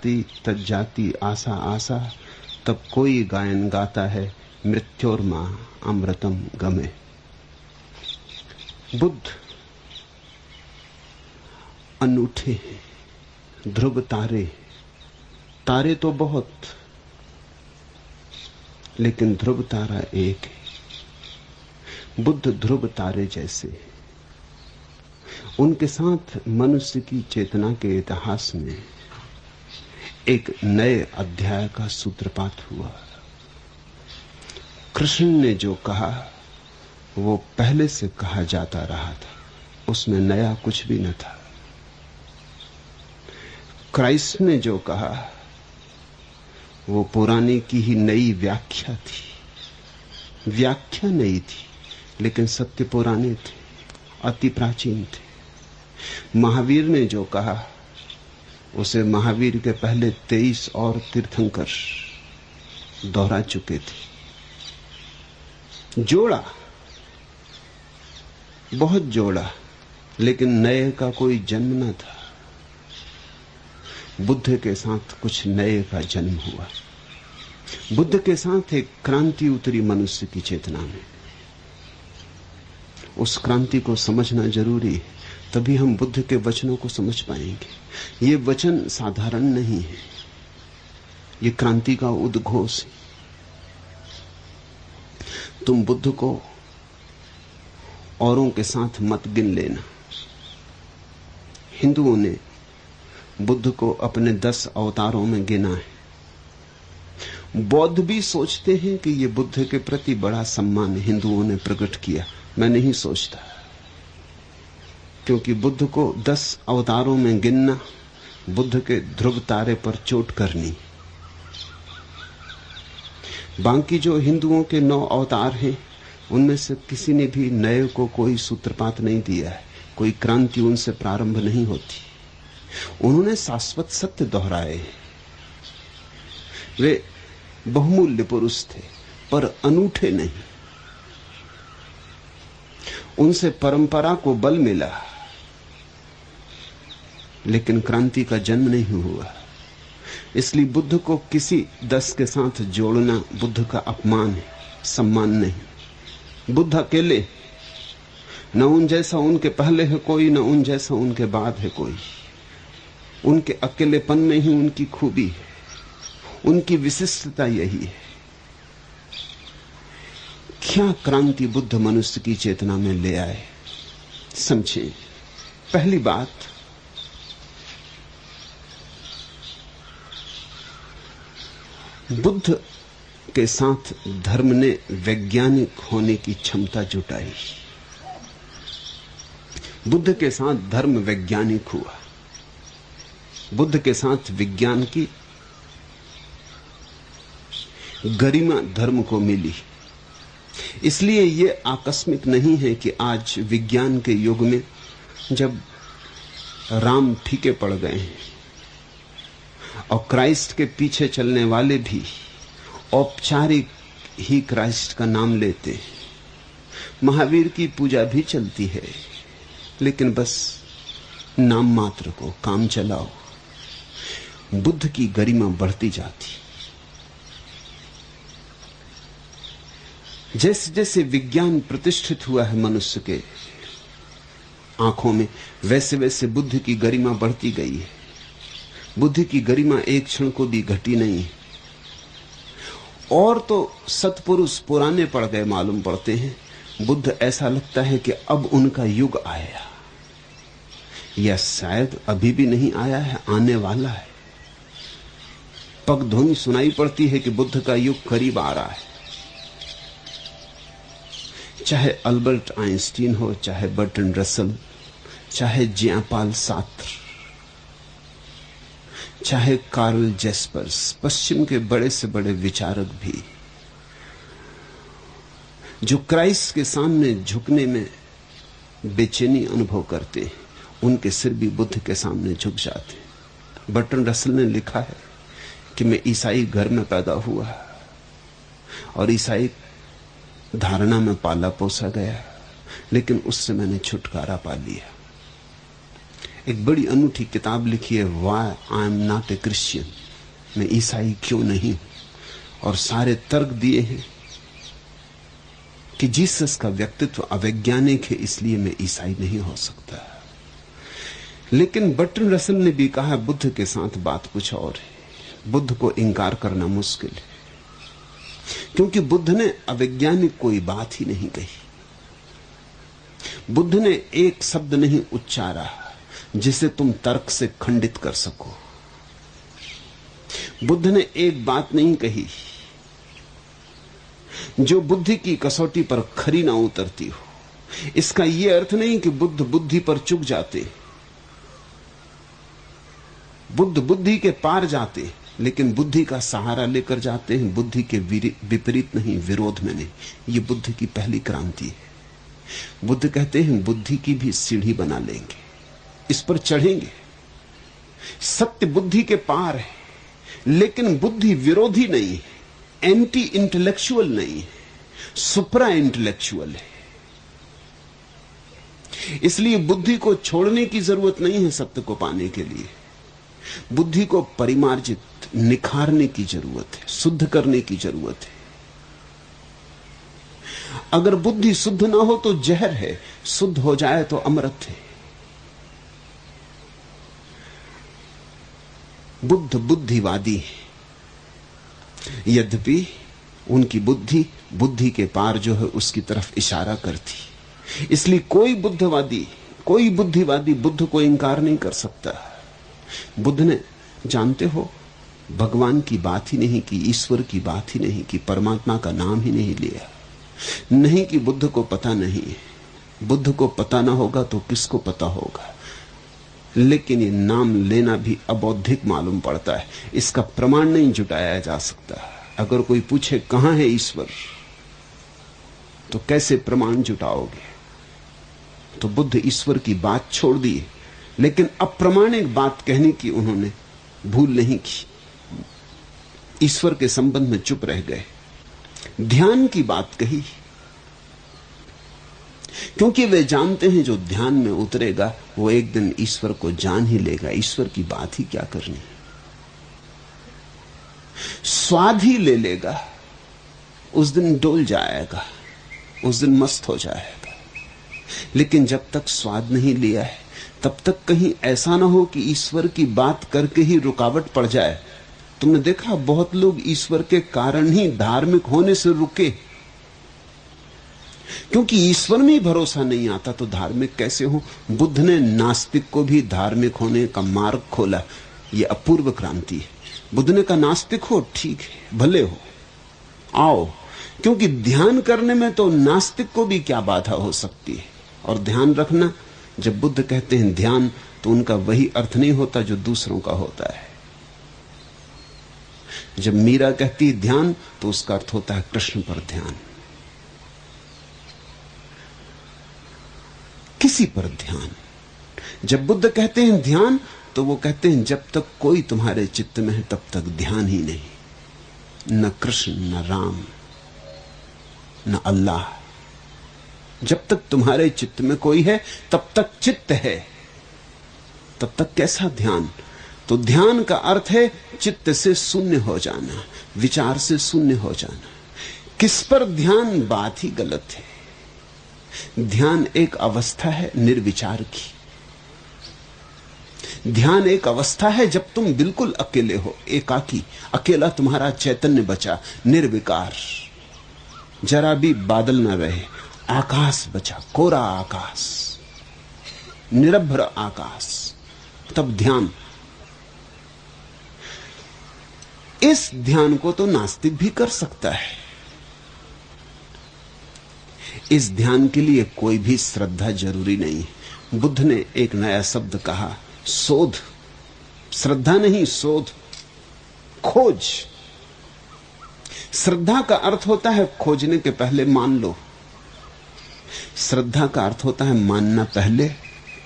जाती तज्जाति आशा आशा, तब कोई गायन गाता है मृत्योर्मा अमृतम गमे। बुद्ध अनूठे हैं, ध्रुव तारे। तारे तो बहुत, लेकिन ध्रुव तारा एक है। बुद्ध ध्रुव तारे जैसे। उनके साथ मनुष्य की चेतना के इतिहास में एक नए अध्याय का सूत्रपात हुआ। कृष्ण ने जो कहा वो पहले से कहा जाता रहा था, उसमें नया कुछ भी न था। क्राइस्ट ने जो कहा वो पुराने की ही नई व्याख्या थी। व्याख्या नई थी, लेकिन सत्य पुराने थे, अति प्राचीन थे। महावीर ने जो कहा उसे महावीर के पहले 23 और तीर्थंकर दोहरा चुके थे। जोड़ा, बहुत जोड़ा, लेकिन नए का कोई जन्म न था। बुद्ध के साथ कुछ नए का जन्म हुआ। बुद्ध के साथ एक क्रांति उतरी मनुष्य की चेतना में। उस क्रांति को समझना जरूरी है, तभी हम बुद्ध के वचनों को समझ पाएंगे। ये वचन साधारण नहीं है, ये क्रांति का उद्घोष है। तुम बुद्ध को औरों के साथ मत गिन लेना। हिंदुओं ने बुद्ध को अपने 10 अवतारों में गिना है। बौद्ध भी सोचते हैं कि ये बुद्ध के प्रति बड़ा सम्मान हिंदुओं ने प्रकट किया। मैं नहीं सोचता, क्योंकि बुद्ध को 10 अवतारों में गिनना बुद्ध के ध्रुव तारे पर चोट करनी। बाकी जो हिंदुओं के 9 अवतार हैं, उनमें से किसी ने भी नए को कोई सूत्रपात नहीं दिया है, कोई क्रांति उनसे प्रारंभ नहीं होती। उन्होंने शाश्वत सत्य दोहराए। वे बहुमूल्य पुरुष थे, पर अनूठे नहीं। उनसे परंपरा को बल मिला, लेकिन क्रांति का जन्म नहीं हुआ। इसलिए बुद्ध को किसी 10 के साथ जोड़ना बुद्ध का अपमान है, सम्मान नहीं। बुद्ध अकेले, न उन जैसा उनके पहले है कोई, न उन जैसा उनके बाद है कोई। उनके अकेलेपन में ही उनकी खूबी है, उनकी विशिष्टता यही है। क्या क्रांति बुद्ध मनुष्य की चेतना में ले आए, समझे। पहली बात, बुद्ध के साथ धर्म ने वैज्ञानिक होने की क्षमता जुटाई। बुद्ध के साथ धर्म वैज्ञानिक हुआ। बुद्ध के साथ विज्ञान की गरिमा धर्म को मिली। इसलिए यह आकस्मिक नहीं है कि आज विज्ञान के युग में, जब राम फीके पड़ गए हैं और क्राइस्ट के पीछे चलने वाले भी औपचारिक ही क्राइस्ट का नाम लेते हैं, महावीर की पूजा भी चलती है, लेकिन बस नाम मात्र को, काम चलाओ। बुद्ध की गरिमा बढ़ती जाती। जैसे जैसे विज्ञान प्रतिष्ठित हुआ है मनुष्य के आंखों में, वैसे वैसे बुद्ध की गरिमा बढ़ती गई है। बुद्ध की गरिमा एक क्षण को भी घटी नहीं। और तो सत्पुरुष पुराने पड़ गए मालूम पड़ते हैं। बुद्ध ऐसा लगता है कि अब उनका युग आया, या शायद अभी भी नहीं आया है, आने वाला है। पगध्वनि सुनाई पड़ती है कि बुद्ध का युग करीब आ रहा है। चाहे अल्बर्ट आइंस्टीन हो, चाहे बर्ट्रैंड रसल, चाहे जियापाल सार्त्र, चाहे कार्ल जेस्पर्स, पश्चिम के बड़े से बड़े विचारक भी, जो क्राइस्ट के सामने झुकने में बेचैनी अनुभव करते हैं, उनके सिर भी बुद्ध के सामने झुक जाते हैं। बर्ट्रैंड रसल ने लिखा है कि मैं ईसाई घर में पैदा हुआ और ईसाई धारणा में पाला पोसा गया, लेकिन उससे मैंने छुटकारा पा लिया। एक बड़ी अनूठी किताब लिखी है, why I am not a Christian, मैं ईसाई क्यों नहीं हूं, और सारे तर्क दिए हैं कि जीसस का व्यक्तित्व अवैज्ञानिक है, इसलिए मैं ईसाई नहीं हो सकता। लेकिन बर्ट्रैंड रसल ने भी कहा बुद्ध के साथ बात कुछ और है। बुद्ध को इंकार करना मुश्किल है, क्योंकि बुद्ध ने अवैज्ञानिक कोई बात ही नहीं कही। बुद्ध ने एक शब्द नहीं उच्चारा जिसे तुम तर्क से खंडित कर सको। बुद्ध ने एक बात नहीं कही जो बुद्धि की कसौटी पर खरी ना उतरती हो। इसका यह अर्थ नहीं कि बुद्ध बुद्धि पर चुक जाते, बुद्ध बुद्धि के पार जाते, लेकिन बुद्धि का सहारा लेकर जाते हैं, बुद्धि के विपरीत नहीं, विरोध में नहीं। यह बुद्ध की पहली क्रांति है। बुद्ध कहते हैं बुद्धि की भी सीढ़ी बना लेंगे, इस पर चढ़ेंगे। सत्य बुद्धि के पार है, लेकिन बुद्धि विरोधी नहीं है, एंटी इंटेलेक्चुअल नहीं है, सुप्रा इंटेलेक्चुअल है। इसलिए बुद्धि को छोड़ने की जरूरत नहीं है सत्य को पाने के लिए। बुद्धि को परिमार्जित, निखारने की जरूरत है, शुद्ध करने की जरूरत है। अगर बुद्धि शुद्ध ना हो तो जहर है, शुद्ध हो जाए तो अमृत है। बुद्ध बुद्धिवादी है, यद्यपि उनकी बुद्धि बुद्धि के पार जो है उसकी तरफ इशारा करती। इसलिए कोई बुद्धिवादी बुद्ध को इंकार नहीं कर सकता। बुद्ध ने, जानते हो, भगवान की बात ही नहीं की, ईश्वर की बात ही नहीं की, परमात्मा का नाम ही नहीं लिया। नहीं कि बुद्ध को पता नहीं है, बुद्ध को पता ना होगा तो किसको पता होगा। लेकिन ये नाम लेना भी अबौद्धिक मालूम पड़ता है, इसका प्रमाण नहीं जुटाया जा सकता। अगर कोई पूछे कहां है ईश्वर, तो कैसे प्रमाण जुटाओगे? तो बुद्ध ईश्वर की बात छोड़ दी, लेकिन अप्रामाणिक बात कहने की उन्होंने भूल नहीं की। ईश्वर के संबंध में चुप रह गए। ध्यान की बात कही, क्योंकि वे जानते हैं जो ध्यान में उतरेगा वो एक दिन ईश्वर को जान ही लेगा। ईश्वर की बात ही क्या करनी, स्वाद ही ले लेगा, उस दिन डोल जाएगा, उस दिन मस्त हो जाएगा। लेकिन जब तक स्वाद नहीं लिया है तब तक कहीं ऐसा ना हो कि ईश्वर की बात करके ही रुकावट पड़ जाए। तुमने देखा बहुत लोग ईश्वर के कारण ही धार्मिक होने से रुके, क्योंकि ईश्वर में ही भरोसा नहीं आता तो धार्मिक कैसे हो। बुद्ध ने नास्तिक को भी धार्मिक होने का मार्ग खोला। यह अपूर्व क्रांति है। बुद्ध ने कहा नास्तिक हो, ठीक है, भले हो, आओ, क्योंकि ध्यान करने में तो नास्तिक को भी क्या बाधा हो सकती है। और ध्यान रखना, जब बुद्ध कहते हैं ध्यान, तो उनका वही अर्थ नहीं होता जो दूसरों का होता है। जब मीरा कहती है ध्यान, तो उसका अर्थ होता है कृष्ण पर ध्यान, किसी पर ध्यान। जब बुद्ध कहते हैं ध्यान, तो वो कहते हैं जब तक कोई तुम्हारे चित्त में है तब तक ध्यान ही नहीं, न कृष्ण, न राम, न अल्लाह। जब तक तुम्हारे चित्त में कोई है तब तक चित्त है, तब तक कैसा ध्यान? तो ध्यान का अर्थ है चित्त से शून्य हो जाना, विचार से शून्य हो जाना। किस पर ध्यान? बात ही गलत है। ध्यान एक अवस्था है निर्विचार की। ध्यान एक अवस्था है जब तुम बिल्कुल अकेले हो, एकाकी, अकेला तुम्हारा चैतन्य बचा, निर्विकार, जरा भी बादल न रहे, आकाश बचा, कोरा आकाश, निरभ्र आकाश, तब ध्यान। इस ध्यान को तो नास्तिक भी कर सकता है। इस ध्यान के लिए कोई भी श्रद्धा जरूरी नहीं है। बुद्ध ने एक नया शब्द कहा, शोध। श्रद्धा नहीं, शोध, खोज। श्रद्धा का अर्थ होता है खोजने के पहले मान लो। श्रद्धा का अर्थ होता है मानना पहले,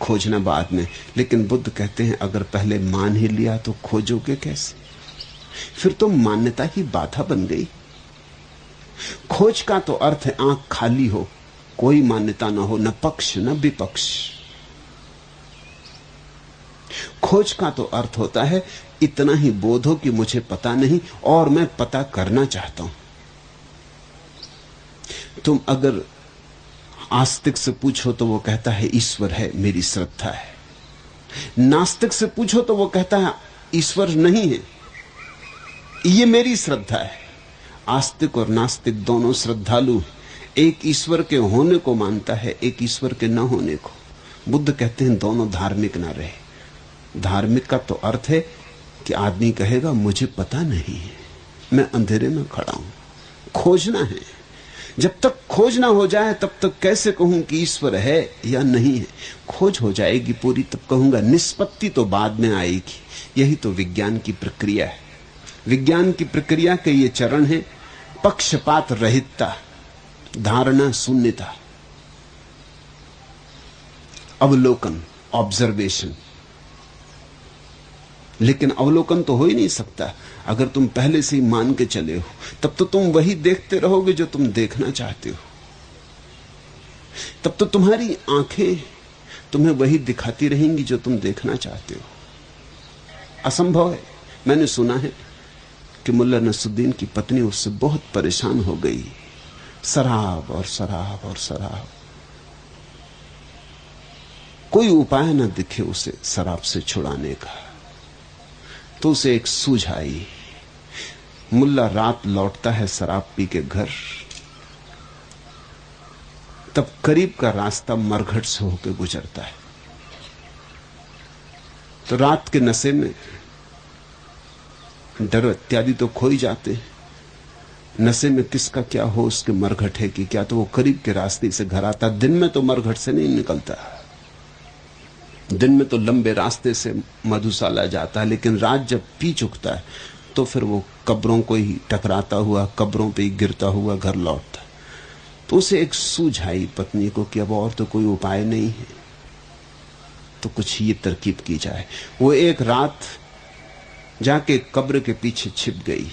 खोजना बाद में। लेकिन बुद्ध कहते हैं अगर पहले मान ही लिया तो खोजोगे कैसे? फिर तो मान्यता ही बाधा बन गई। खोज का तो अर्थ है आंख खाली हो, कोई मान्यता ना हो, न पक्ष न विपक्ष। खोज का तो अर्थ होता है इतना ही बोध हो कि मुझे पता नहीं और मैं पता करना चाहता हूं। तुम अगर आस्तिक से पूछो तो वो कहता है ईश्वर है, मेरी श्रद्धा है। नास्तिक से पूछो तो वो कहता है ईश्वर नहीं है, ये मेरी श्रद्धा है। आस्तिक और नास्तिक दोनों श्रद्धालु, एक ईश्वर के होने को मानता है, एक ईश्वर के न होने को। बुद्ध कहते हैं दोनों धार्मिक ना रहे। धार्मिक का तो अर्थ है कि आदमी कहेगा मुझे पता नहीं है, मैं अंधेरे में खड़ा हूं, खोजना है। जब तक खोज ना हो जाए तब तक कैसे कहूं कि ईश्वर है या नहीं है। खोज हो जाएगी पूरी तब कहूंगा। निष्पत्ति तो बाद में आएगी। यही तो विज्ञान की प्रक्रिया है। विज्ञान की प्रक्रिया के ये चरण है: पक्षपात रहितता, धारणा शून्यता, अवलोकन, ऑब्जर्वेशन। लेकिन अवलोकन तो हो ही नहीं सकता अगर तुम पहले से ही मान के चले हो। तब तो तुम वही देखते रहोगे जो तुम देखना चाहते हो। तब तो तुम्हारी आंखें तुम्हें वही दिखाती रहेंगी जो तुम देखना चाहते हो। असंभव है। मैंने सुना है कि मुल्ला नसरुद्दीन की पत्नी उससे बहुत परेशान हो गई। शराब और शराब और शराब, कोई उपाय न दिखे उसे शराब से छुड़ाने का। तो उसे एक सूझ आई। मुल्ला रात लौटता है शराब पी के घर, तब करीब का रास्ता मरघट से होकर गुजरता है। तो रात के नशे में डर इत्यादि तो खो ही जाते हैं। नशे में किसका क्या हो, उसके मरघट है कि क्या, तो वो करीब के रास्ते से घर आता। दिन में तो मरघट से नहीं निकलता, दिन में तो लंबे रास्ते से मधुशाला जाता है। लेकिन रात जब पी चुकता है तो फिर वो कब्रों को ही टकराता हुआ, कब्रों पे ही गिरता हुआ घर लौटता है। तो उसे एक सूझ आई पत्नी को कि अब और तो कोई उपाय नहीं है, तो कुछ ये तरकीब की जाए। वो एक रात जाके कब्र के पीछे छिप गई,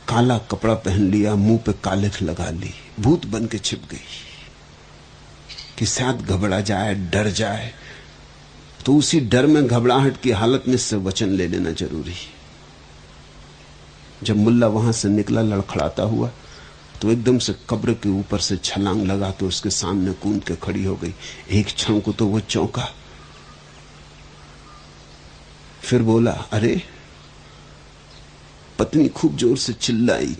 काला कपड़ा पहन लिया, मुंह पे कालिख लगा ली, भूत बन के छिप गई कि शायद घबरा जाए, डर जाए। तो उसी डर में, घबराहट की हालत में से वचन ले लेना जरूरी। जब मुल्ला वहां से निकला लड़खड़ाता हुआ, तो एकदम से कब्र के ऊपर से छलांग लगा तो उसके सामने कूद के खड़ी हो गई। एक क्षण को तो वो चौंका, फिर बोला, अरे। पत्नी खूब जोर से चिल्लाई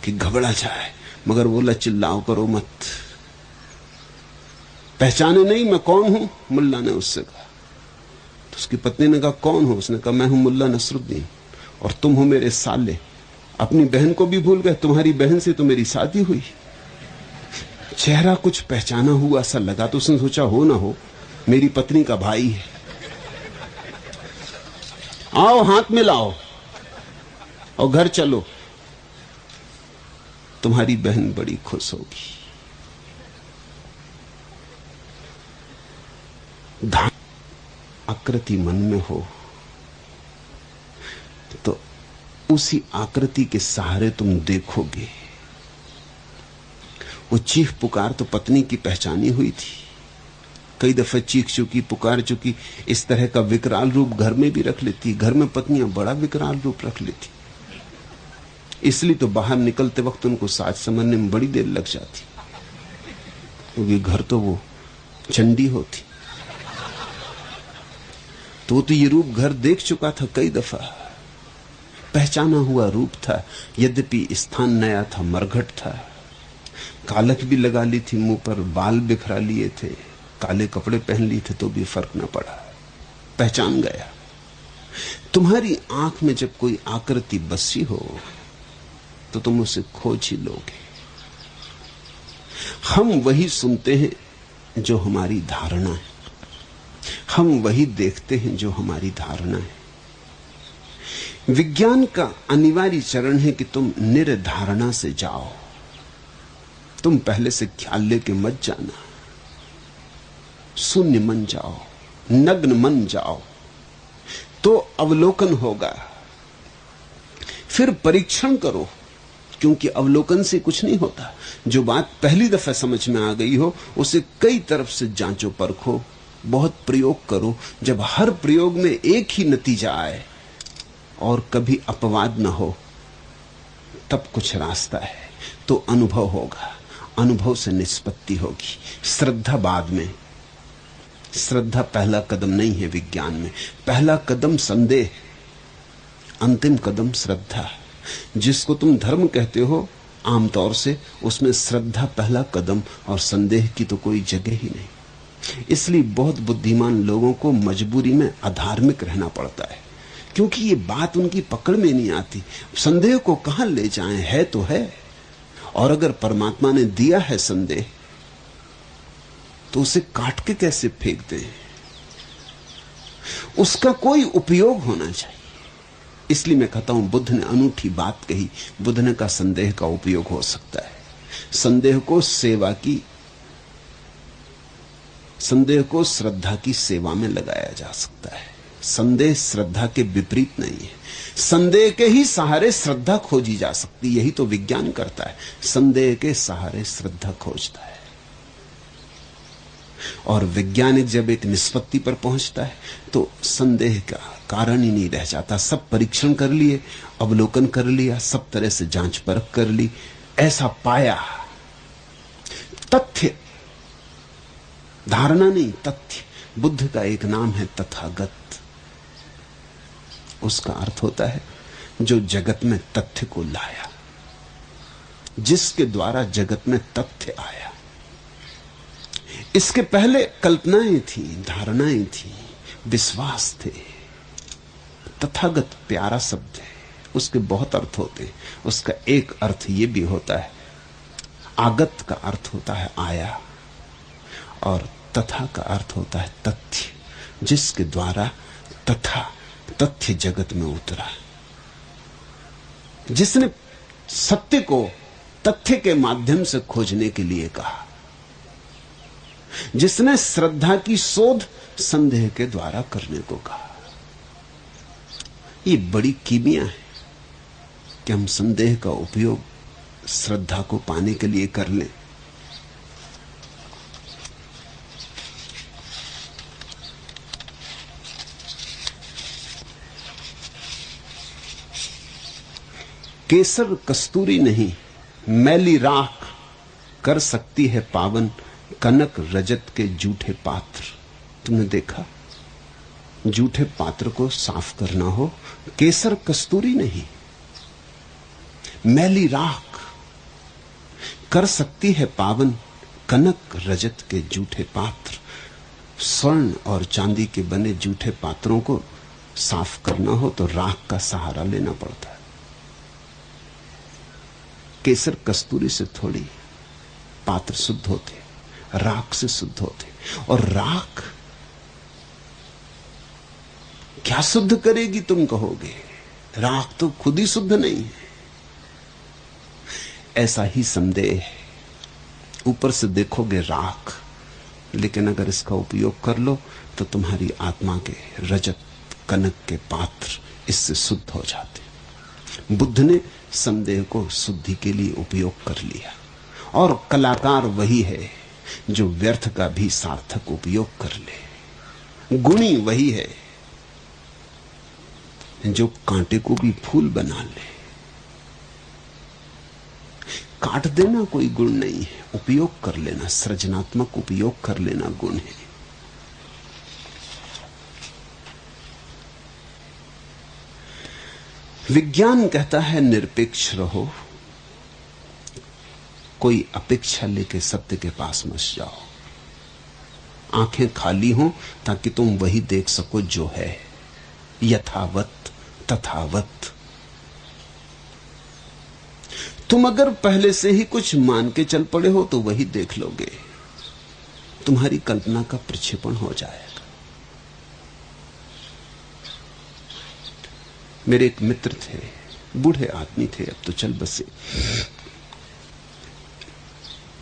कि घबरा जाए, मगर बोला चिल्लाओ करो मत, पहचाने नहीं मैं कौन हूं? मुल्ला ने उससे कहा। तो उसकी पत्नी ने कहा, कौन हो? उसने कहा, मैं हूं मुल्ला नसरुद्दीन और तुम हो मेरे साले। अपनी बहन को भी भूल गए, तुम्हारी बहन से तो मेरी शादी हुई। चेहरा कुछ पहचाना हुआ सा लगा, तो उसने सोचा हो ना हो मेरी पत्नी का भाई है। आओ हाथ मिलाओ और घर चलो, तुम्हारी बहन बड़ी खुश होगी। आकृति मन में हो तो उसी आकृति के सहारे तुम देखोगे। वो चीख पुकार तो पत्नी की पहचानी हुई थी, कई दफे चीख चुकी, पुकार चुकी। इस तरह का विकराल रूप घर में भी रख लेती, घर में पत्नियां बड़ा विकराल रूप रख लेती। इसलिए तो बाहर निकलते वक्त उनको साज समझने में बड़ी देर लग जाती, क्योंकि घर तो वो चंडी होती। तो ये रूप घर देख चुका था कई दफा, पहचाना हुआ रूप था। यद्यपि स्थान नया था, मरघट था, कालख भी लगा ली थी मुंह पर, बाल बिखरा लिए थे, काले कपड़े पहन लिए थे, तो भी फर्क न पड़ा, पहचान गया। तुम्हारी आंख में जब कोई आकृति बसी हो तो तुम उसे खोज ही लोगे। हम वही सुनते हैं जो हमारी धारणा है, हम वही देखते हैं जो हमारी धारणा है। विज्ञान का अनिवार्य चरण है कि तुम निर्धारणा से जाओ। तुम पहले से ख्याल लेके मत जाना, शून्य मन जाओ, नग्न मन जाओ, तो अवलोकन होगा। फिर परीक्षण करो, क्योंकि अवलोकन से कुछ नहीं होता। जो बात पहली दफा समझ में आ गई हो उसे कई तरफ से जांचो परखो, बहुत प्रयोग करो। जब हर प्रयोग में एक ही नतीजा आए और कभी अपवाद न हो, तब कुछ रास्ता है। तो अनुभव होगा, अनुभव से निष्पत्ति होगी। श्रद्धा बाद में। श्रद्धा पहला कदम नहीं है विज्ञान में। पहला कदम संदेह, अंतिम कदम श्रद्धा। जिसको तुम धर्म कहते हो आमतौर से, उसमें श्रद्धा पहला कदम और संदेह की तो कोई जगह ही नहीं। इसलिए बहुत बुद्धिमान लोगों को मजबूरी में अधार्मिक रहना पड़ता है, क्योंकि ये बात उनकी पकड़ में नहीं आती। संदेह को कहां ले जाएं? है तो है, और अगर परमात्मा ने दिया है संदेह तो उसे काट के कैसे फेंक दें? उसका कोई उपयोग होना चाहिए। इसलिए मैं कहता हूं बुद्ध ने अनूठी बात कही। बुद्ध ने कहा संदेह का उपयोग हो सकता है। संदेह को सेवा की, संदेह को श्रद्धा की सेवा में लगाया जा सकता है। संदेह श्रद्धा के विपरीत नहीं है। संदेह के ही सहारे श्रद्धा खोजी जा सकती, यही तो विज्ञान करता है। संदेह के सहारे श्रद्धा खोजता है। और वैज्ञानिक जब एक निष्पत्ति पर पहुंचता है तो संदेह का कारण ही नहीं रह जाता। सब परीक्षण कर लिए, अवलोकन कर लिया, सब तरह से जांच परख कर ली, ऐसा पाया। तथ्य, धारणा नहीं, तथ्य। बुद्ध का एक नाम है तथागत। उसका अर्थ होता है जो जगत में तथ्य को लाया, जिसके द्वारा जगत में तथ्य आया। इसके पहले कल्पनाएं थी, धारणाएं थी, विश्वास थे। तथागत प्यारा शब्द है, उसके बहुत अर्थ होते हैं। उसका एक अर्थ यह भी होता है, आगत का अर्थ होता है आया, और तथा का अर्थ होता है तथ्य, जिसके द्वारा तथा तथ्य जगत में उतरा। जिसने सत्य को तथ्य के माध्यम से खोजने के लिए कहा, जिसने श्रद्धा की शोध संदेह के द्वारा करने को कहा। ये बड़ी कीमिया है कि हम संदेह का उपयोग श्रद्धा को पाने के लिए कर लें। केसर कस्तूरी नहीं, मैली राख कर सकती है पावन, कनक रजत के जूठे पात्र। तुमने देखा, जूठे पात्र को साफ करना हो, केसर कस्तूरी नहीं, मैली राख कर सकती है पावन, कनक रजत के जूठे पात्र। स्वर्ण और चांदी के बने जूठे पात्रों को साफ करना हो तो राख का सहारा लेना पड़ता है। केसर कस्तूरी से थोड़ी पात्र शुद्ध होते, राख से शुद्ध होते। और राख क्या शुद्ध करेगी तुम कहोगे? राख तो खुद ही शुद्ध नहीं है। ऐसा ही संदेह है, ऊपर से देखोगे राख, लेकिन अगर इसका उपयोग कर लो तो तुम्हारी आत्मा के रजत कनक के पात्र इससे शुद्ध हो जाते। बुद्ध ने संदेह को शुद्धि के लिए उपयोग कर लिया, और कलाकार वही है जो व्यर्थ का भी सार्थक उपयोग कर ले। गुणी वही है जो कांटे को भी फूल बना ले। काट देना कोई गुण नहीं है, उपयोग कर लेना, सृजनात्मक उपयोग कर लेना गुण है। विज्ञान कहता है निरपेक्ष रहो, कोई अपेक्षा लेके सत्य के पास मत जाओ। आंखें खाली हों ताकि तुम वही देख सको जो है, यथावत तथावत। तुम अगर पहले से ही कुछ मान के चल पड़े हो तो वही देख लोगे, तुम्हारी कल्पना का प्रक्षेपण हो जाएगा। मेरे एक मित्र थे, बूढ़े आदमी थे, अब तो चल बसे,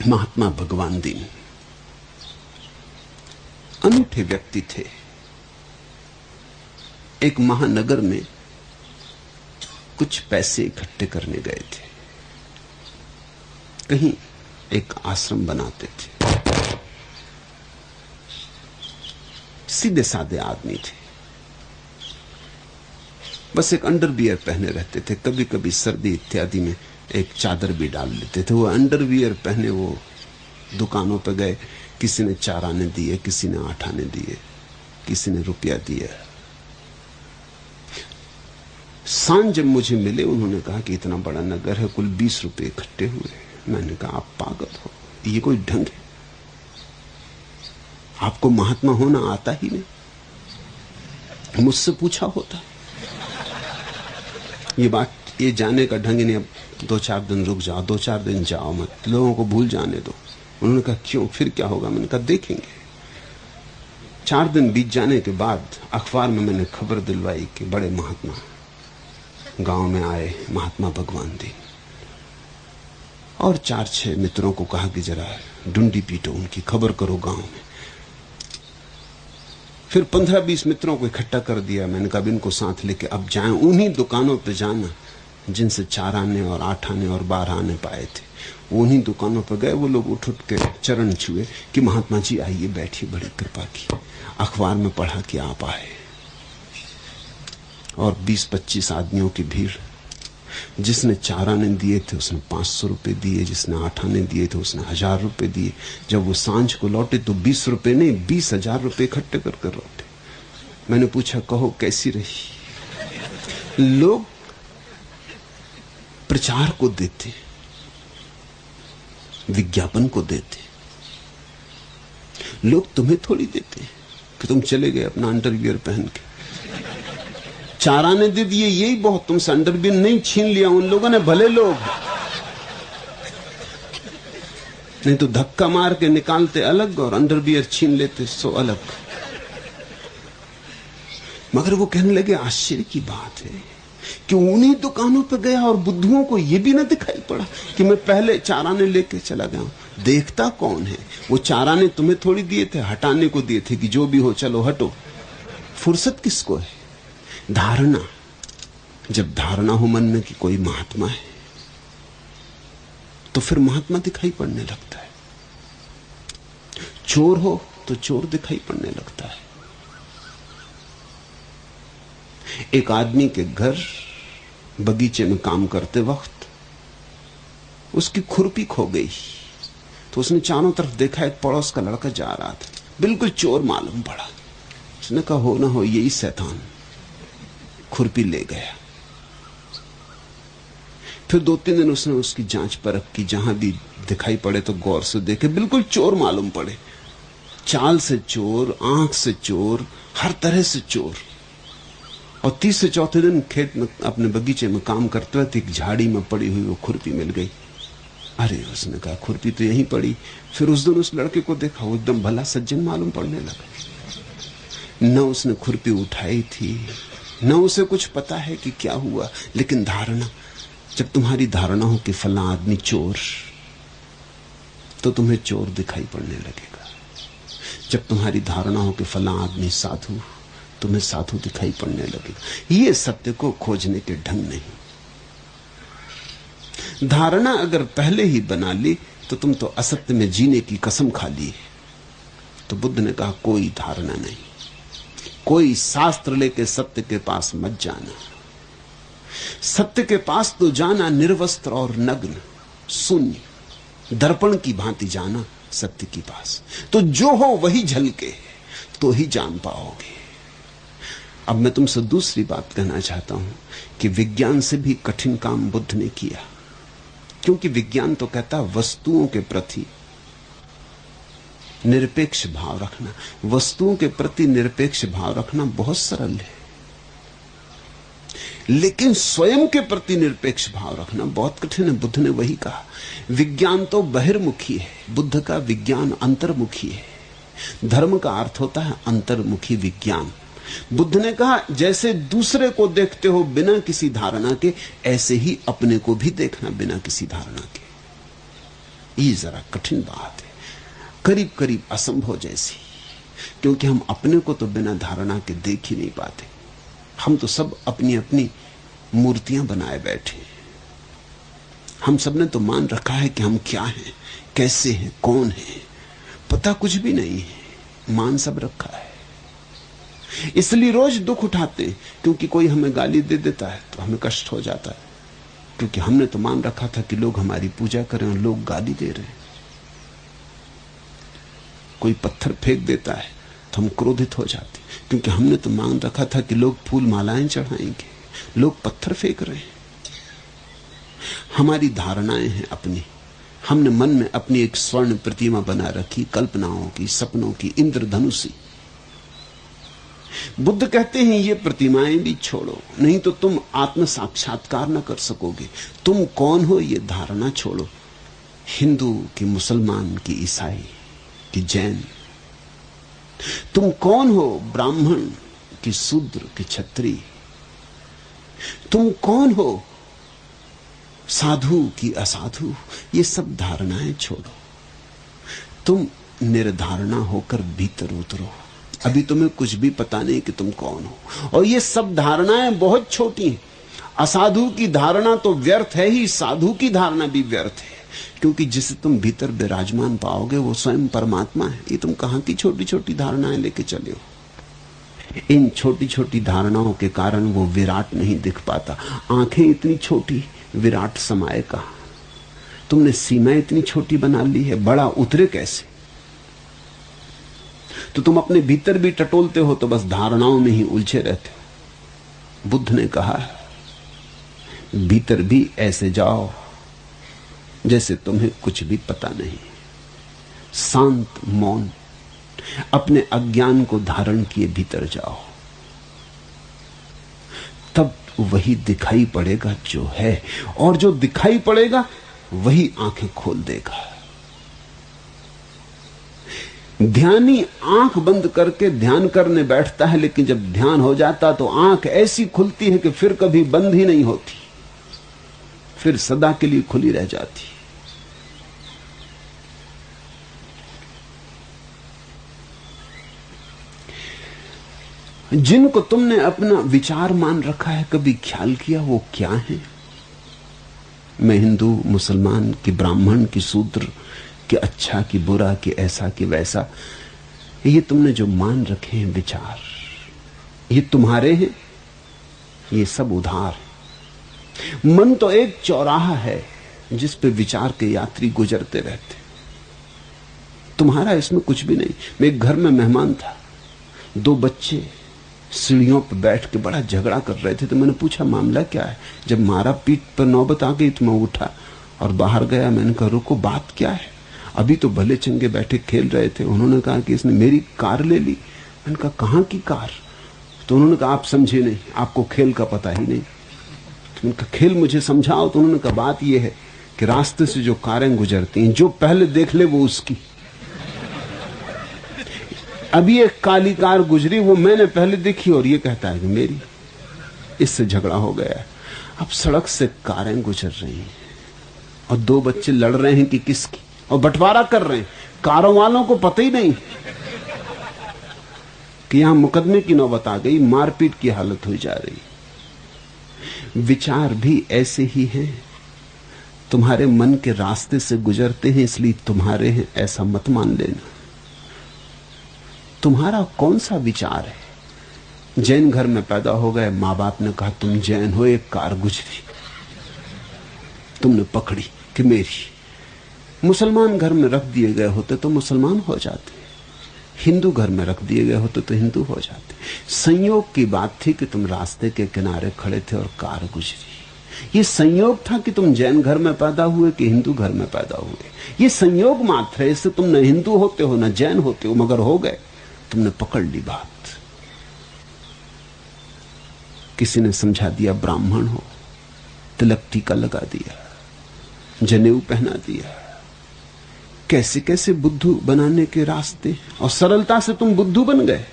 महात्मा भगवान दीन, अनूठे व्यक्ति थे। एक महानगर में कुछ पैसे इकट्ठे करने गए थे, कहीं एक आश्रम बनाते थे। सीधे साधे आदमी थे, बस एक अंडरवियर पहने रहते थे, कभी कभी सर्दी इत्यादि में एक चादर भी डाल लेते थे। वो अंडरवियर पहने वो दुकानों पर गए, किसी ने 4 आने दिए, किसी ने 8 आने दिए, किसी ने रुपया दिया। सांझ जब मुझे मिले, उन्होंने कहा कि इतना बड़ा नगर है, कुल 20 रुपए इकट्ठे हुए। मैंने कहा आप पागल हो, ये कोई ढंग है? आपको महात्मा होना आता ही नहीं, मुझसे पूछा होता। ये बात, ये जाने का ढंग नहीं। अब 2-4 दिन रुक जाओ, 2-4 दिन जाओ मत, लोगों को भूल जाने दो। उन्होंने कहा क्यों, फिर क्या होगा? मैंने कहा देखेंगे। 4 दिन बीत जाने के बाद अखबार में मैंने खबर दिलवाई कि बड़े महात्मा गांव में आए, महात्मा भगवान दीन, और 4-6 मित्रों को कहा कि जरा डुंडी पीटो, उनकी खबर करो गांव में। फिर 15-20 मित्रों को इकट्ठा कर दिया। मैंने कहा इनको साथ लेके अब जाएं, उन्हीं दुकानों पे जाना जिनसे 4 आने और 8 आने और 12 आने पाए थे। उन्हीं दुकानों पर गए। वो लोग उठ के चरण छुए कि महात्मा जी आइए, बैठिए, बड़ी कृपा की। अखबार में पढ़ा कि आप आए, और 20-25 आदमियों की भीड़। जिसने 4 आने दिए थे उसने 500 रुपए दिए, जिसने 8 आने दिए थे उसने 1000 रुपए दिए। जब वो सांझ को लौटे तो 20 रुपए नहीं, 20,000 रुपए इकट्ठे कर लौटे। मैंने पूछा कहो कैसी रही? लोग प्रचार को देते, विज्ञापन को देते, लोग तुम्हें थोड़ी देते कि तुम चले गए अपना अंडरवियर पहन के। 4 आने दे दिए, यही बहुत, तुमसे अंडरवियर नहीं छीन लिया उन लोगों ने, भले लोग, नहीं तो धक्का मार के निकालते अलग और अंडरवियर छीन लेते सो अलग। मगर वो कहने लगे आश्चर्य की बात है कि उन्हीं दुकानों पर गया और बुद्धुओं को यह भी ना दिखाई पड़ा कि मैं पहले 4 आने लेके चला गया हूं। देखता कौन है? वो 4 आने तुम्हें थोड़ी दिए थे, हटाने को दिए थे कि जो भी हो चलो हटो। फुर्सत किसको है? धारणा। जब धारणा हो मन में कि कोई महात्मा है तो फिर महात्मा दिखाई पड़ने लगता है। चोर हो तो चोर दिखाई पड़ने लगता है। एक आदमी के घर बगीचे में काम करते वक्त उसकी खुरपी खो गई, तो उसने चारों तरफ देखा, एक पड़ोस का लड़का जा रहा था, बिल्कुल चोर मालूम पड़ा। उसने कहा हो ना हो यही शैतान खुरपी ले गया। फिर 2-3 दिन उसने उसकी जांच परख की, जहां भी दिखाई पड़े तो गौर से देखे, बिल्कुल चोर मालूम पड़े। चाल से चोर, आंख से चोर, हर तरह से चोर। और 30 से 4 दिन खेत में अपने बगीचे में काम करते वक्त एक झाड़ी में पड़ी हुई वो खुरपी मिल गई। अरे उसने कहा खुरपी तो यहीं पड़ी। फिर उस दिन उस लड़के को देखा, वो एकदम भला सज्जन मालूम पड़ने लगा। न उसने खुरपी उठाई थी, न उसे कुछ पता है कि क्या हुआ, लेकिन धारणा। जब तुम्हारी धारणा हो कि फला आदमी चोर, तो तुम्हें चोर दिखाई पड़ने लगेगा। जब तुम्हारी धारणा हो कि फला आदमी साधु, तुम्हें साधु दिखाई पड़ने लगेगा। ये सत्य को खोजने के ढंग नहीं। धारणा अगर पहले ही बना ली तो तुम तो असत्य में जीने की कसम खा ली है। तो बुद्ध ने कहा कोई धारणा नहीं, कोई शास्त्र लेके सत्य के पास मत जाना। सत्य के पास तो जाना निर्वस्त्र और नग्न, शून्य, दर्पण की भांति जाना सत्य के पास। तो जो हो वही झलके तो ही जान पाओगे। अब मैं तुमसे दूसरी बात कहना चाहता हूं कि विज्ञान से भी कठिन काम बुद्ध ने किया, क्योंकि विज्ञान तो कहता वस्तुओं के प्रति निरपेक्ष भाव रखना। वस्तुओं के प्रति निरपेक्ष भाव रखना बहुत सरल है, लेकिन स्वयं के प्रति निरपेक्ष भाव रखना बहुत कठिन है। बुद्ध ने वही कहा। विज्ञान तो बहिर्मुखी है, बुद्ध का विज्ञान अंतर्मुखी है। धर्म का अर्थ होता है अंतर्मुखी विज्ञान। बुद्ध ने कहा जैसे दूसरे को देखते हो बिना किसी धारणा के, ऐसे ही अपने को भी देखना बिना किसी धारणा के। ये जरा कठिन बात है, करीब करीब असंभव जैसी, क्योंकि हम अपने को तो बिना धारणा के देख ही नहीं पाते। हम तो सब अपनी अपनी मूर्तियां बनाए बैठे। हम सब ने तो मान रखा है कि हम क्या हैं, कैसे हैं, कौन हैं, पता कुछ भी नहीं है, मान सब रखा है। इसलिए रोज दुख उठाते हैं, क्योंकि कोई हमें गाली दे देता है तो हमें कष्ट हो जाता है, क्योंकि हमने तो मान रखा था कि लोग हमारी पूजा करें और लोग गाली दे रहे हैं। कोई पत्थर फेंक देता है तो हम क्रोधित हो जाते, क्योंकि हमने तो मान रखा था कि लोग फूल मालाएं चढ़ाएंगे, लोग पत्थर फेंक रहे हैं। हमारी धारणाएं हैं अपनी, हमने मन में अपनी एक स्वर्ण प्रतिमा बना रखी, कल्पनाओं की, सपनों की, इंद्रधनुषी। बुद्ध कहते हैं ये प्रतिमाएं भी छोड़ो, नहीं तो तुम आत्म साक्षात्कार न कर सकोगे। तुम कौन हो ये धारणा छोड़ो। हिंदू कि मुसलमान कि ईसाई कि जैन, तुम कौन हो, ब्राह्मण कि शूद्र कि क्षत्रिय, तुम कौन हो, साधु कि असाधु, ये सब धारणाएं छोड़ो। तुम निर्धारणा होकर भीतर उतरो। अभी तुम्हें कुछ भी पता नहीं कि तुम कौन हो, और ये सब धारणाएं बहुत छोटी हैं। असाधु की धारणा तो व्यर्थ है ही, साधु की धारणा भी व्यर्थ है, क्योंकि जिसे तुम भीतर विराजमान पाओगे वो स्वयं परमात्मा है। ये तुम कहां की छोटी छोटी धारणाएं लेके चले हो। इन छोटी छोटी धारणाओं के कारण वो विराट नहीं दिख पाता। आंखें इतनी छोटी, विराट समाये कहां। तुमने सीमा इतनी छोटी बना ली है, बड़ा उतरे कैसे। तो तुम अपने भीतर भी टटोलते हो तो बस धारणाओं में ही उलझे रहते हो। बुद्ध ने कहा भीतर भी ऐसे जाओ जैसे तुम्हें कुछ भी पता नहीं। शांत मौन, अपने अज्ञान को धारण किए भीतर जाओ, तब वही दिखाई पड़ेगा जो है, और जो दिखाई पड़ेगा वही आंखें खोल देगा। ध्यानी आंख बंद करके ध्यान करने बैठता है, लेकिन जब ध्यान हो जाता तो आंख ऐसी खुलती है कि फिर कभी बंद ही नहीं होती, फिर सदा के लिए खुली रह जाती। जिनको तुमने अपना विचार मान रखा है, कभी ख्याल किया वो क्या है? मैं हिंदू, मुसलमान कि ब्राह्मण कि शूद्र कि अच्छा कि बुरा कि ऐसा कि वैसा, ये तुमने जो मान रखे हैं विचार, ये तुम्हारे हैं, ये सब उधार है। मन तो एक चौराहा है जिस पे विचार के यात्री गुजरते रहते। तुम्हारा इसमें कुछ भी नहीं। मैं एक घर में मेहमान था, दो बच्चे सीढ़ियों पर बैठ के बड़ा झगड़ा कर रहे थे, तो मैंने पूछा मामला क्या है। जब मारा पीठ पर नौबत आ गई तो मैं उठा और बाहर गया। मैंने कहा रुको, बात क्या है? अभी तो भले चंगे बैठे खेल रहे थे। उन्होंने कहा कि इसने मेरी कार ले ली। मैंने कहा कहां की कार? तो उन्होंने कहा आप समझे नहीं, आपको खेल का पता ही नहीं। तो मैंने कहा खेल मुझे समझाओ। तो उन्होंने कहा बात यह है कि रास्ते से जो कारें गुजरती हैं, जो पहले देख ले वो उसकी। अभी एक काली कार गुजरी, वो मैंने पहले देखी और ये कहता है कि मेरी। इससे झगड़ा हो गया। अब सड़क से कारें गुजर रही हैं और दो बच्चे लड़ रहे हैं कि किसकी, और बंटवारा कर रहे हैं। कारों वालों को पता ही नहीं कि यहां मुकदमे की नौबत आ गई, मारपीट की हालत हुई जा रही। विचार भी ऐसे ही हैं, तुम्हारे मन के रास्ते से गुजरते हैं, इसलिए तुम्हारे हैं ऐसा मत मान लेना। तुम्हारा कौन सा विचार है? जैन घर में पैदा हो गए, मां बाप ने कहा तुम जैन हो, एक कार गुजरी, तुमने पकड़ी कि मेरी। मुसलमान घर में रख दिए गए होते तो मुसलमान हो जाते, हिंदू घर में रख दिए गए होते तो हिंदू हो जाते। संयोग की बात थी कि तुम रास्ते के किनारे खड़े थे और कार गुजरी। ये संयोग था कि तुम जैन घर में पैदा हुए कि हिंदू घर में पैदा हुए। ये संयोग मात्र है, इससे तुम न हिंदू होते हो न जैन होते हो, मगर हो गए। तुमने पकड़ ली बात। किसी ने समझा दिया ब्राह्मण हो, तिलक टीका लगा दिया, जनेऊ पहना दिया। कैसे कैसे बुद्धू बनाने के रास्ते, और सरलता से तुम बुद्धू बन गए।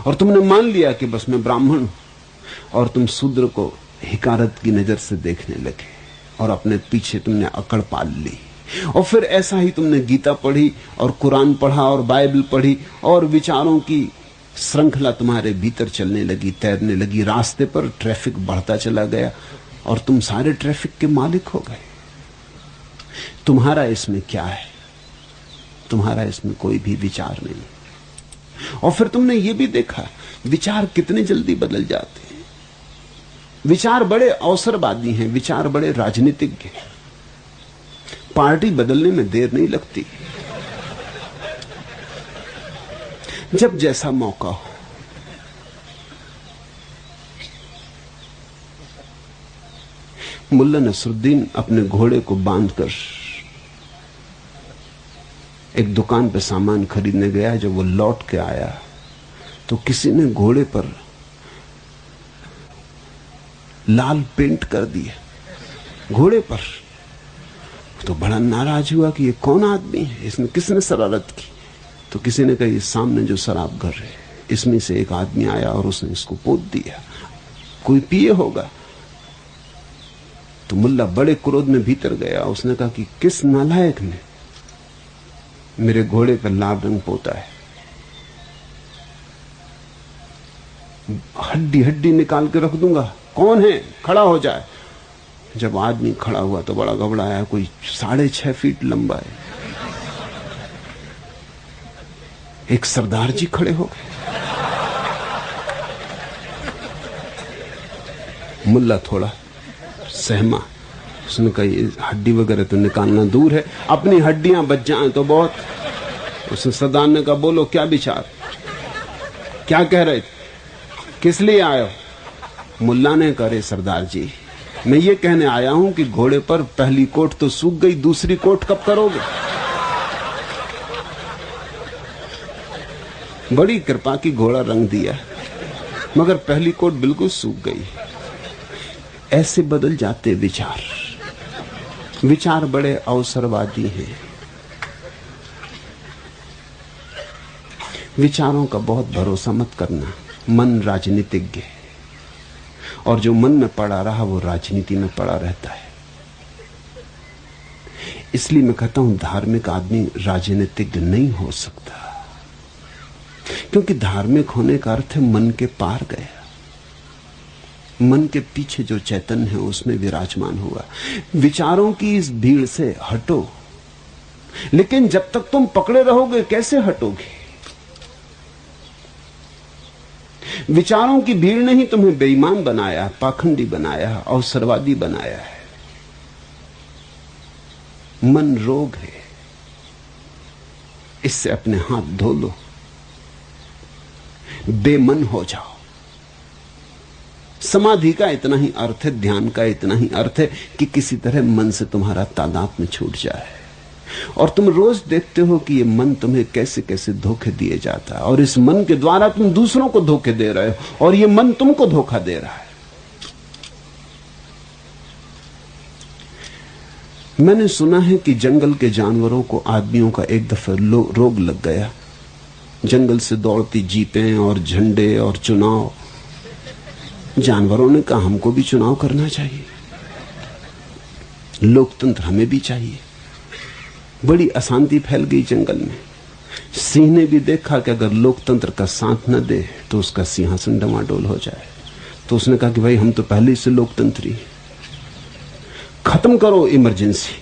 और तुमने मान लिया कि बस मैं ब्राह्मण हूं, और तुम शूद्र को हिकारत की नजर से देखने लगे और अपने पीछे तुमने अकड़ पाल ली। और फिर ऐसा ही तुमने गीता पढ़ी और कुरान पढ़ा और बाइबल पढ़ी, और विचारों की श्रृंखला तुम्हारे भीतर चलने लगी, तैरने लगी। रास्ते पर ट्रैफिक बढ़ता चला गया और तुम सारे ट्रैफिक के मालिक हो गए। तुम्हारा इसमें क्या है? तुम्हारा इसमें कोई भी विचार नहीं। और फिर तुमने ये भी देखा विचार कितने जल्दी बदल जाते हैं। विचार बड़े अवसरवादी हैं, विचार बड़े राजनीतिज्ञ हैं। पार्टी बदलने में देर नहीं लगती, जब जैसा मौका हो। मुल्ला नसरुद्दीन अपने घोड़े को बांधकर एक दुकान पर सामान खरीदने गया। जब वो लौट के आया तो किसी ने घोड़े पर लाल पेंट कर दिया, घोड़े पर। तो बड़ा नाराज हुआ कि ये कौन आदमी है, इसमें किसने शरारत की। तो किसी ने कहा ये सामने जो शराब घर है, इसमें से एक आदमी आया और उसने इसको पोत दिया, कोई पिए होगा। तो मुल्ला बड़े क्रोध में भीतर गया। उसने कहा कि किस नालायक ने मेरे घोड़े पर लाल रंग पोता है, हड्डी हड्डी निकाल के रख दूंगा। कौन है, खड़ा हो जाए। जब आदमी खड़ा हुआ तो बड़ा घबराया, कोई 6.5 फीट लंबा है। एक सरदार जी खड़े हो गए। मुल्ला थोड़ा सहमा। उसने कहा ये हड्डी वगैरह तो निकालना दूर है, अपनी हड्डियां बच जाएं तो बहुत। उसने सरदार ने कहा बोलो क्या विचार, क्या कह रहे थे, किस लिए आए हो? मुल्ला ने कहा सरदार जी मैं ये कहने आया हूं कि घोड़े पर पहली कोट तो सूख गई, दूसरी कोट कब करोगे? बड़ी कृपा की घोड़ा रंग दिया, मगर पहली कोट बिल्कुल सूख गई। ऐसे बदल जाते विचार। विचार बड़े अवसरवादी हैं। विचारों का बहुत भरोसा मत करना। मन राजनीतिज्ञ है, और जो मन में पड़ा रहा वो राजनीति में पड़ा रहता है। इसलिए मैं कहता हूं धार्मिक आदमी राजनीतिज्ञ नहीं हो सकता, क्योंकि धार्मिक होने का अर्थ है मन के पार गया, मन के पीछे जो चैतन्य है उसमें विराजमान हुआ। विचारों की इस भीड़ से हटो, लेकिन जब तक तुम पकड़े रहोगे कैसे हटोगे? विचारों की भीड़ ने ही तुम्हें बेईमान बनाया, पाखंडी बनाया, अवसरवादी बनाया है। मन रोग है, इससे अपने हाथ धो लो, बेमन हो जाओ। समाधि का इतना ही अर्थ है, ध्यान का इतना ही अर्थ है कि किसी तरह मन से तुम्हारा तादात्म्य छूट जाए। और तुम रोज देखते हो कि ये मन तुम्हें कैसे कैसे धोखे दिए जाता है, और इस मन के द्वारा तुम दूसरों को धोखे दे रहे हो, और ये मन तुमको धोखा दे रहा है। मैंने सुना है कि जंगल के जानवरों को आदमियों का एक दफा रोग लग गया। जंगल से दौड़ती जीपें और झंडे और चुनाव। जानवरों ने कहा हमको भी चुनाव करना चाहिए, लोकतंत्र हमें भी चाहिए। बड़ी अशांति फैल गई जंगल में। सिंह ने भी देखा कि अगर लोकतंत्र का साथ न दे तो उसका सिंहासन डमाडोल हो जाए। तो उसने कहा कि भाई हम तो पहले से लोकतंत्री हैं, खत्म करो इमरजेंसी,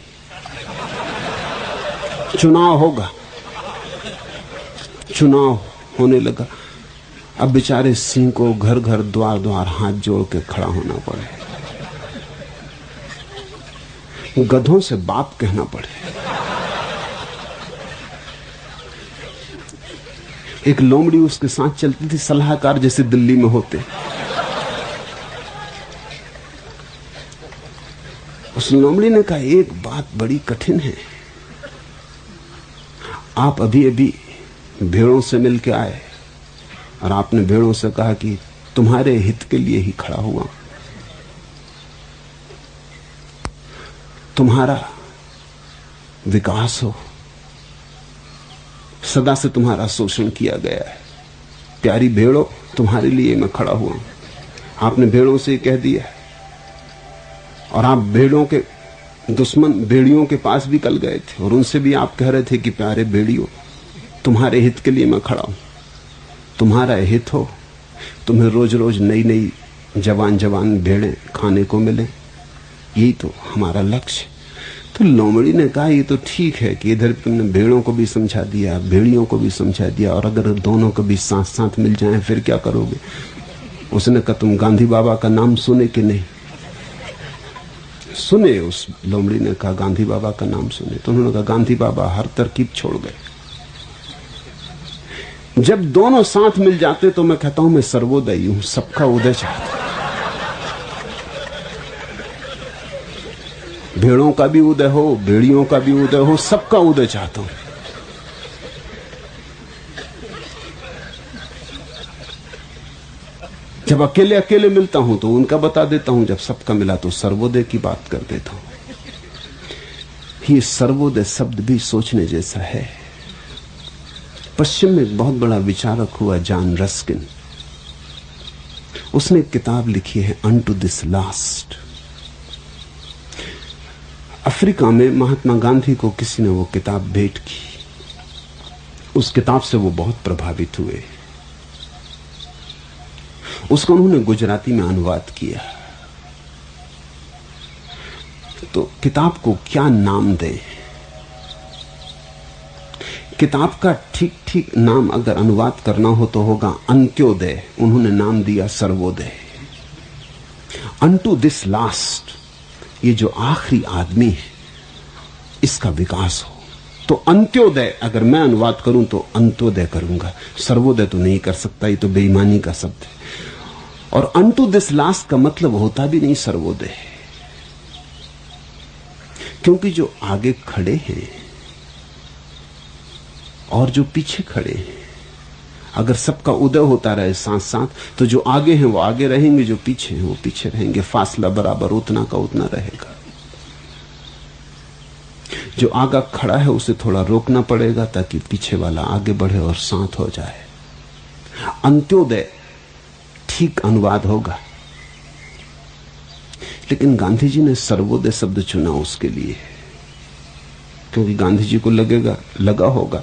चुनाव होगा। चुनाव होने लगा। अब बेचारे सिंह को घर घर द्वार द्वार हाथ जोड़ के खड़ा होना पड़े, गधों से बाप कहना पड़े। एक लोमड़ी उसके साथ चलती थी, सलाहकार जैसे दिल्ली में होते। उस लोमड़ी ने कहा एक बात बड़ी कठिन है, आप अभी अभी भेड़ों से मिलके आए और आपने भेड़ों से कहा कि तुम्हारे हित के लिए ही खड़ा हुआ, तुम्हारा विकास हो। सदा से तुम्हारा शोषण किया गया है, प्यारी भेड़ों तुम्हारे लिए मैं खड़ा हुआ। आपने भेड़ों से कह दिया, और आप भेड़ों के दुश्मन भेड़ियों के पास भी कल गए थे और उनसे भी आप कह रहे थे कि प्यारे भेड़ियों तुम्हारे हित के लिए मैं खड़ा हूं। तुम्हारा हित हो, तुम्हें रोज रोज नई नई जवान जवान भेड़ें खाने को मिले, यही तो हमारा लक्ष्य। तो लोमड़ी ने कहा ये तो ठीक है कि इधर तुमने भेड़ों को भी समझा दिया, भेड़ियों को भी समझा दिया, और अगर दोनों कभी साथ साथ मिल जाएं फिर क्या करोगे? उसने कहा तुम गांधी बाबा का नाम सुने कि नहीं? सुने। उस लोमड़ी ने कहा गांधी बाबा का नाम सुने। तो उन्होंने कहा गांधी बाबा हर तरकीब छोड़ गए। जब दोनों साथ मिल जाते तो मैं कहता हूं मैं सर्वोदयी हूं, सबका उदय चाहता हूं। भेड़ों का भी उदय हो, भेड़ियों का भी उदय हो, सबका उदय चाहता हूं। जब अकेले अकेले मिलता हूं तो उनका बता देता हूं, जब सबका मिला तो सर्वोदय की बात कर देता हूं। ये सर्वोदय शब्द भी सोचने जैसा है। पश्चिम में एक बहुत बड़ा विचारक हुआ जॉन रस्किन, उसने एक किताब लिखी है अनटू दिस लास्ट। अफ्रीका में महात्मा गांधी को किसी ने वो किताब भेंट की। उस किताब से वो बहुत प्रभावित हुए। उसका उन्होंने गुजराती में अनुवाद किया। तो किताब को क्या नाम दें? किताब का ठीक ठीक नाम अगर अनुवाद करना हो तो होगा अंत्योदय। उन्होंने नाम दिया सर्वोदय। अनटू दिस लास्ट, ये जो आखिरी आदमी है इसका विकास हो। तो अंत्योदय अगर मैं अनुवाद करूं तो अंत्योदय करूंगा, सर्वोदय तो नहीं कर सकता, ये तो बेईमानी का शब्द है। और अनटू दिस लास्ट का मतलब होता भी नहीं सर्वोदय, क्योंकि जो आगे खड़े हैं और जो पीछे खड़े हैं, अगर सबका उदय होता रहे साथ साथ तो जो आगे हैं वो आगे रहेंगे, जो पीछे हैं वो पीछे रहेंगे। फासला बराबर उतना का उतना रहेगा। जो आगे खड़ा है उसे थोड़ा रोकना पड़ेगा ताकि पीछे वाला आगे बढ़े और साथ हो जाए। अंत्योदय ठीक अनुवाद होगा। लेकिन गांधी जी ने सर्वोदय शब्द चुना उसके लिए, क्योंकि गांधी जी को लगा होगा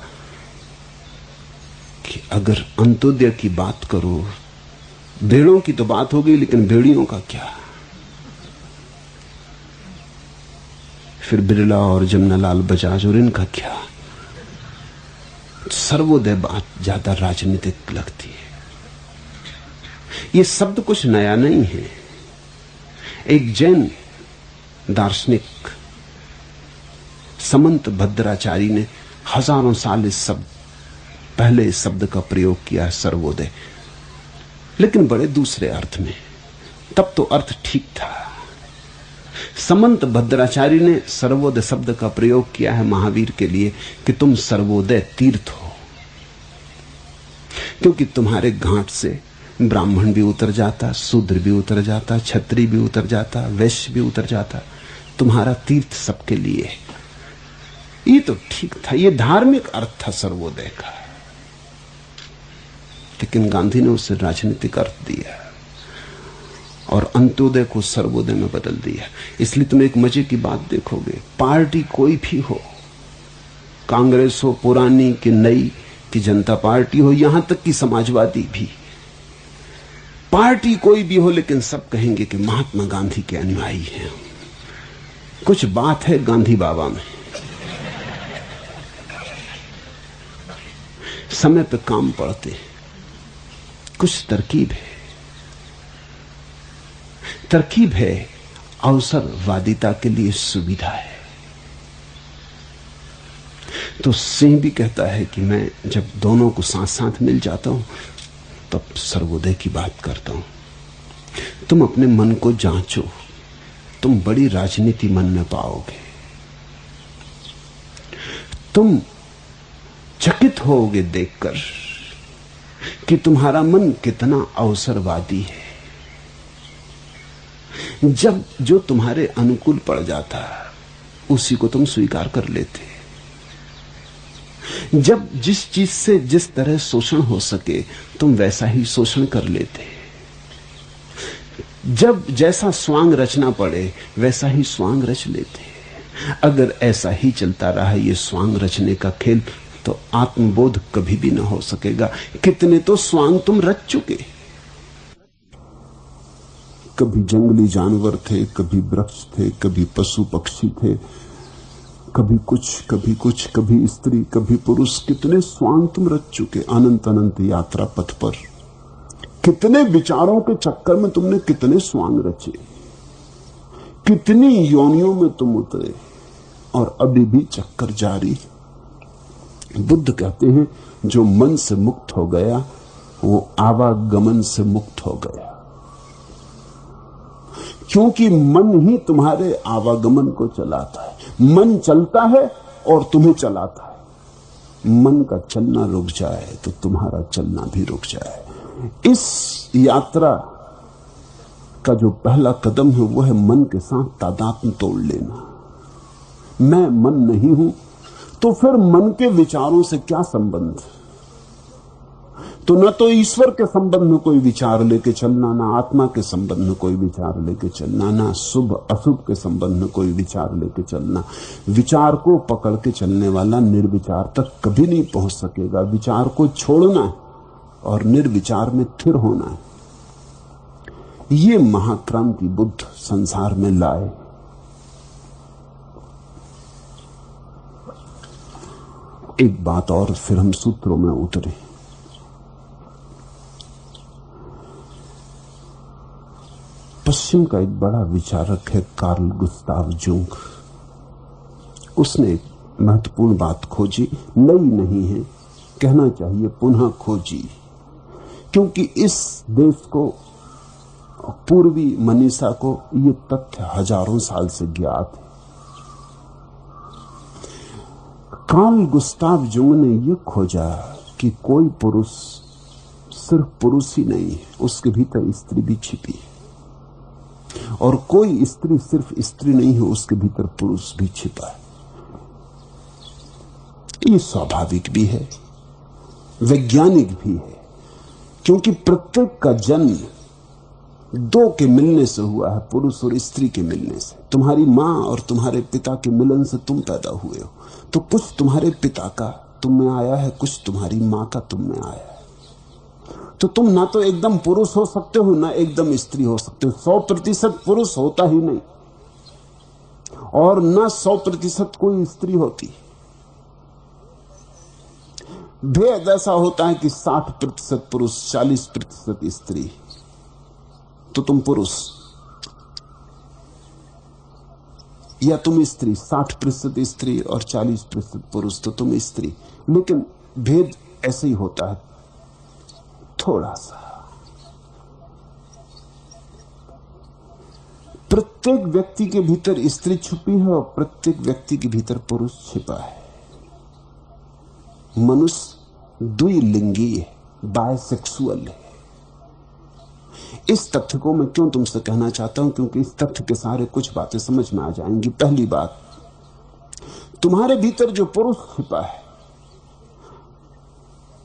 कि अगर अंत्योदय की बात करो, भेड़ों की तो बात हो गई, लेकिन भेड़ियों का क्या? फिर बिरला और जमनालाल बजाज और इनका क्या? सर्वोदय बात ज्यादा राजनीतिक लगती है। ये शब्द कुछ नया नहीं है। एक जैन दार्शनिक समंत भद्राचारी ने हजारों साल पहले इस शब्द का प्रयोग किया है सर्वोदय, लेकिन बड़े दूसरे अर्थ में। तब तो अर्थ ठीक था। समंत भद्राचारी ने सर्वोदय शब्द का प्रयोग किया है महावीर के लिए कि तुम सर्वोदय तीर्थ हो, क्योंकि तुम्हारे घाट से ब्राह्मण भी उतर जाता, शूद्र भी उतर जाता, क्षत्रिय भी उतर जाता, वैश्य भी उतर जाता। तुम्हारा तीर्थ सबके लिए है। ये तो ठीक था, ये धार्मिक अर्थ था सर्वोदय का। लेकिन गांधी ने उसे राजनीतिक अर्थ दिया और अंत्योदय को सर्वोदय में बदल दिया। इसलिए तुम एक मजे की बात देखोगे, पार्टी कोई भी हो, कांग्रेस हो पुरानी कि नई, कि जनता पार्टी हो, यहां तक कि समाजवादी भी, पार्टी कोई भी हो, लेकिन सब कहेंगे कि महात्मा गांधी के अनुयायी हैं। कुछ बात है गांधी बाबा में, समय पे काम पड़ते, कुछ तरकीब है। तरकीब है अवसरवादिता के लिए सुविधा है। तो सिंह भी कहता है कि मैं जब दोनों को साथ साथ मिल जाता हूं तब सर्वोदय की बात करता हूं। तुम अपने मन को जांचो, तुम बड़ी राजनीति मन में पाओगे। तुम चकित होगे देखकर कि तुम्हारा मन कितना अवसरवादी है। जब जो तुम्हारे अनुकूल पड़ जाता उसी को तुम स्वीकार कर लेते। जब जिस चीज से जिस तरह शोषण हो सके तुम वैसा ही शोषण कर लेते। जब जैसा स्वांग रचना पड़े वैसा ही स्वांग रच लेते। अगर ऐसा ही चलता रहा ये स्वांग रचने का खेल तो आत्मबोध कभी भी ना हो सकेगा। कितने तो स्वांग तुम रच चुके। कभी जंगली जानवर थे, कभी वृक्ष थे, कभी पशु पक्षी थे, कभी कुछ, कभी कुछ, कभी स्त्री, कभी पुरुष, कितने स्वांग तुम रच चुके अनंत अनंत यात्रा पथ पर। कितने विचारों के चक्कर में तुमने कितने स्वांग रचे, कितनी योनियों में तुम उतरे, और अभी भी चक्कर जारी। बुद्ध कहते हैं जो मन से मुक्त हो गया वो आवागमन से मुक्त हो गया, क्योंकि मन ही तुम्हारे आवागमन को चलाता है। मन चलता है और तुम्हें चलाता है। मन का चलना रुक जाए तो तुम्हारा चलना भी रुक जाए। इस यात्रा का जो पहला कदम है वो है मन के साथ तादात्म्य तोड़ लेना। मैं मन नहीं हूं तो फिर मन के विचारों से क्या संबंध? तो न तो ईश्वर के संबंध में कोई विचार लेके चलना, ना आत्मा के संबंध में कोई विचार लेके चलना, ना शुभ अशुभ के संबंध में कोई विचार लेके चलना। विचार को पकड़ के चलने वाला निर्विचार तक कभी नहीं पहुंच सकेगा। विचार को छोड़ना है और निर्विचार में स्थिर होना है। ये महाक्रांति बुद्ध संसार में लाए। एक बात और, फिर हम सूत्रों में उतरे। पश्चिम का एक बड़ा विचारक है कार्ल गुस्ताव जुंग। उसने एक महत्वपूर्ण बात खोजी, नई नहीं है, कहना चाहिए पुनः खोजी, क्योंकि इस देश को, पूर्वी मनीषा को ये तथ्य हजारों साल से ज्ञात है। कार्ल गुस्ताव जुंग ने यह खोजा कि कोई पुरुष सिर्फ पुरुष ही नहीं है, उसके भीतर स्त्री भी छिपी है, और कोई स्त्री सिर्फ स्त्री नहीं है, उसके भीतर पुरुष भी छिपा है। ये स्वाभाविक भी है, वैज्ञानिक भी है, क्योंकि प्रत्येक का जन्म दो के मिलने से हुआ है, पुरुष और स्त्री के मिलने से। तुम्हारी मां और तुम्हारे पिता के मिलन से तुम पैदा हुए हो, तो कुछ तुम्हारे पिता का तुम में आया है, कुछ तुम्हारी मां का तुम में आया है। तो तुम ना तो एकदम पुरुष हो सकते हो, ना एकदम स्त्री हो सकते हो। 100% पुरुष होता ही नहीं, और ना 100% कोई स्त्री होती। भेद ऐसा होता है कि 60% पुरुष, 40% स्त्री, तो तुम पुरुष, या तुम स्त्री, 60% स्त्री और 40% पुरुष, तो तुम स्त्री। लेकिन भेद ऐसे ही होता है, थोड़ा सा। प्रत्येक व्यक्ति के भीतर स्त्री छुपी है और प्रत्येक व्यक्ति के भीतर पुरुष छिपा है। मनुष्य द्विलिंगी है, बायसेक्सुअल है। इस तथ्य को मैं क्यों तुमसे कहना चाहता हूं, क्योंकि इस तथ्य के सारे कुछ बातें समझ में आ जाएंगी। पहली बात, तुम्हारे भीतर जो पुरुष छिपा है,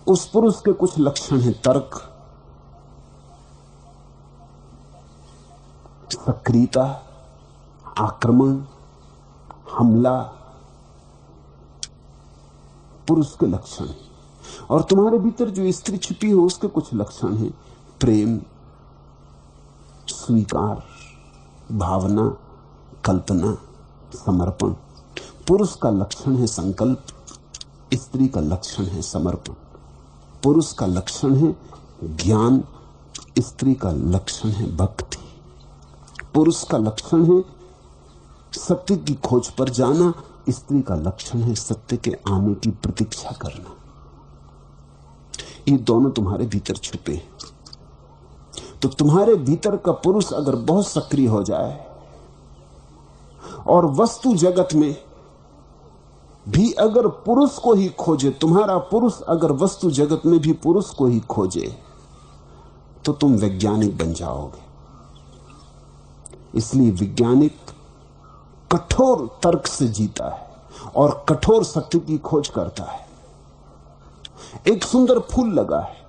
उस पुरुष के कुछ लक्षण हैं। तर्क, सक्रियता, आक्रमण, हमला, पुरुष के लक्षण हैं। और तुम्हारे भीतर जो स्त्री छिपी है उसके कुछ लक्षण हैं। प्रेम, स्वीकार, भावना, कल्पना, समर्पण। पुरुष का लक्षण है संकल्प, स्त्री का लक्षण है समर्पण। पुरुष का लक्षण है ज्ञान, स्त्री का लक्षण है भक्ति। पुरुष का लक्षण है सत्य की खोज पर जाना, स्त्री का लक्षण है सत्य के आने की प्रतीक्षा करना। ये दोनों तुम्हारे भीतर छुपे हैं। तो तुम्हारे भीतर का पुरुष अगर बहुत सक्रिय हो जाए और वस्तु जगत में भी अगर पुरुष को ही खोजे, तुम्हारा पुरुष अगर वस्तु जगत में भी पुरुष को ही खोजे, तो तुम वैज्ञानिक बन जाओगे। इसलिए वैज्ञानिक कठोर तर्क से जीता है और कठोर सत्य की खोज करता है। एक सुंदर फूल लगा है,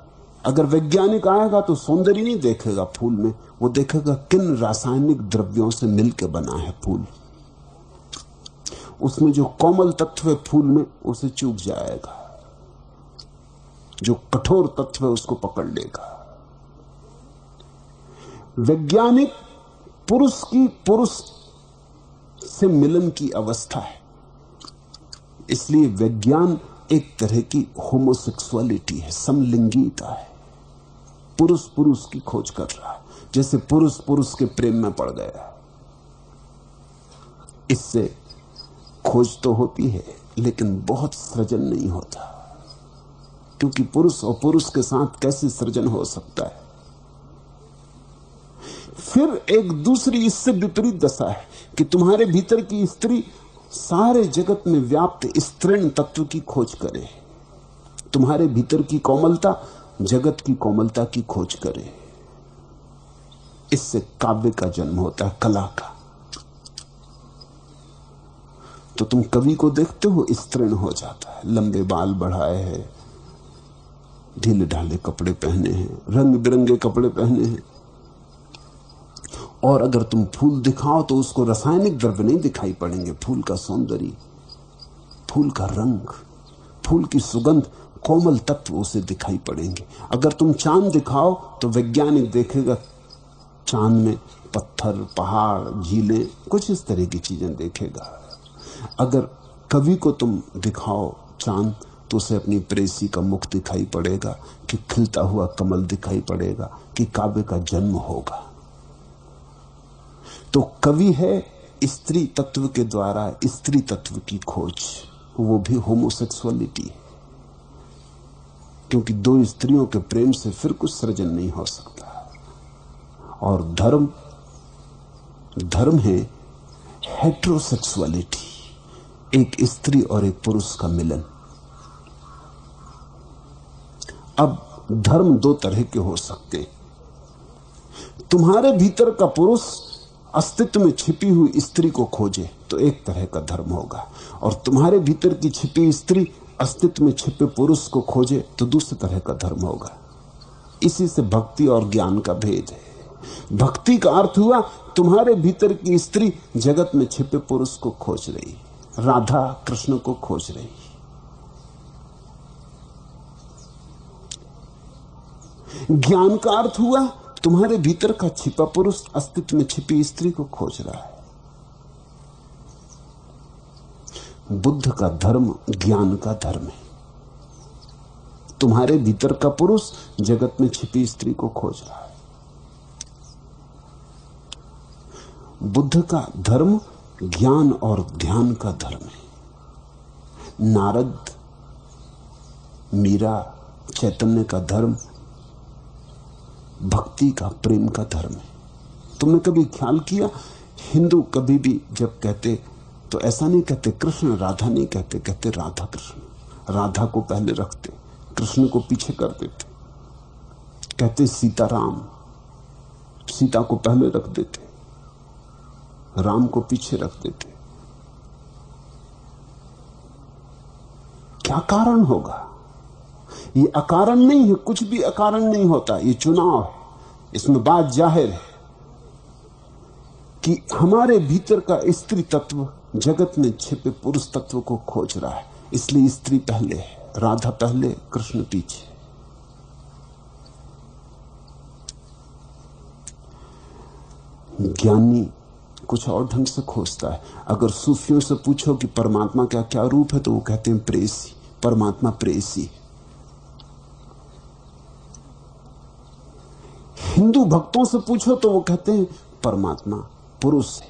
अगर वैज्ञानिक आएगा तो सौंदर्य नहीं देखेगा फूल में, वो देखेगा किन रासायनिक द्रव्यों से मिलकर बना है फूल। उसमें जो कोमल तत्व है फूल में, उसे चूक जाएगा, जो कठोर तत्व है उसको पकड़ लेगा। वैज्ञानिक पुरुष की पुरुष से मिलन की अवस्था है, इसलिए विज्ञान एक तरह की होमोसेक्सुअलिटी है, समलिंगीता है। पुरुष पुरुष की खोज कर रहा है, जैसे पुरुष पुरुष के प्रेम में पड़ गया। इससे खोज तो होती है लेकिन बहुत सृजन नहीं होता, क्योंकि पुरुष और पुरुष के साथ कैसे सृजन हो सकता है। फिर एक दूसरी इससे विपरीत दशा है कि तुम्हारे भीतर की स्त्री सारे जगत में व्याप्त स्त्रीण तत्व की खोज करे। तुम्हारे भीतर की कोमलता जगत की कोमलता की खोज करे। इससे काव्य का जन्म होता है, कला का। तो तुम कवि को देखते हो, स्त्रीण हो जाता है, लंबे बाल बढ़ाए हैं, ढीले ढाले कपड़े पहने हैं, रंग बिरंगे कपड़े पहने हैं। और अगर तुम फूल दिखाओ तो उसको रासायनिक द्रव्य नहीं दिखाई पड़ेंगे, फूल का सौंदर्य, फूल का रंग, फूल की सुगंध, कोमल तत्व उसे दिखाई पड़ेंगे। अगर तुम चांद दिखाओ तो वैज्ञानिक देखेगा चांद में पत्थर, पहाड़, झीलें, कुछ इस तरह की चीजें देखेगा। अगर कवि को तुम दिखाओ चांद तो उसे अपनी प्रेसी का मुख दिखाई पड़ेगा, कि खिलता हुआ कमल दिखाई पड़ेगा, कि काव्य का जन्म होगा। तो कवि है स्त्री तत्व के द्वारा स्त्री तत्व की खोज, वो भी होमोसेक्सुअलिटी है, क्योंकि दो स्त्रियों के प्रेम से फिर कुछ सृजन नहीं हो सकता। और धर्म है हेटेरोसेक्सुअलिटी, एक स्त्री और एक पुरुष का मिलन। अब धर्म दो तरह के हो सकते हैं। तुम्हारे भीतर का पुरुष अस्तित्व में छिपी हुई स्त्री को खोजे तो एक तरह का धर्म होगा, और तुम्हारे भीतर की छिपी स्त्री अस्तित्व में छिपे पुरुष को खोजे तो दूसरे तरह का धर्म होगा। इसी से भक्ति और ज्ञान का भेद है। भक्ति का अर्थ हुआ तुम्हारे भीतर की स्त्री जगत में छिपे पुरुष को खोज रही, राधा कृष्ण को खोज रही। ज्ञान का अर्थ हुआ तुम्हारे भीतर का छिपा पुरुष अस्तित्व में छिपी स्त्री को खोज रहा है। बुद्ध का धर्म ज्ञान का धर्म है। तुम्हारे भीतर का पुरुष जगत में छिपी स्त्री को खोज रहा है। बुद्ध का धर्म ज्ञान और ध्यान का धर्म है। नारद, मीरा, चैतन्य का धर्म भक्ति का, प्रेम का धर्म है। तुमने कभी ख्याल किया, हिंदू कभी भी जब कहते तो ऐसा नहीं कहते कृष्ण राधा नहीं कहते, कहते राधा कृष्ण। राधा को पहले रखते, कृष्ण को पीछे कर देते। कहते सीताराम, सीता को पहले रख देते, राम को पीछे रख देते। क्या कारण होगा? ये अकारण नहीं है, कुछ भी अकारण नहीं होता, ये चुनाव है। इसमें बात जाहिर है कि हमारे भीतर का स्त्री तत्व जगत में छिपे पुरुष तत्व को खोज रहा है, इसलिए स्त्री पहले है, राधा पहले, कृष्ण पीछे। ज्ञानी कुछ और ढंग से खोजता है। अगर सूफियों से पूछो कि परमात्मा का क्या रूप है तो वो कहते हैं प्रेसी, परमात्मा प्रेसी। हिंदू भक्तों से पूछो तो वो कहते हैं परमात्मा पुरुष है,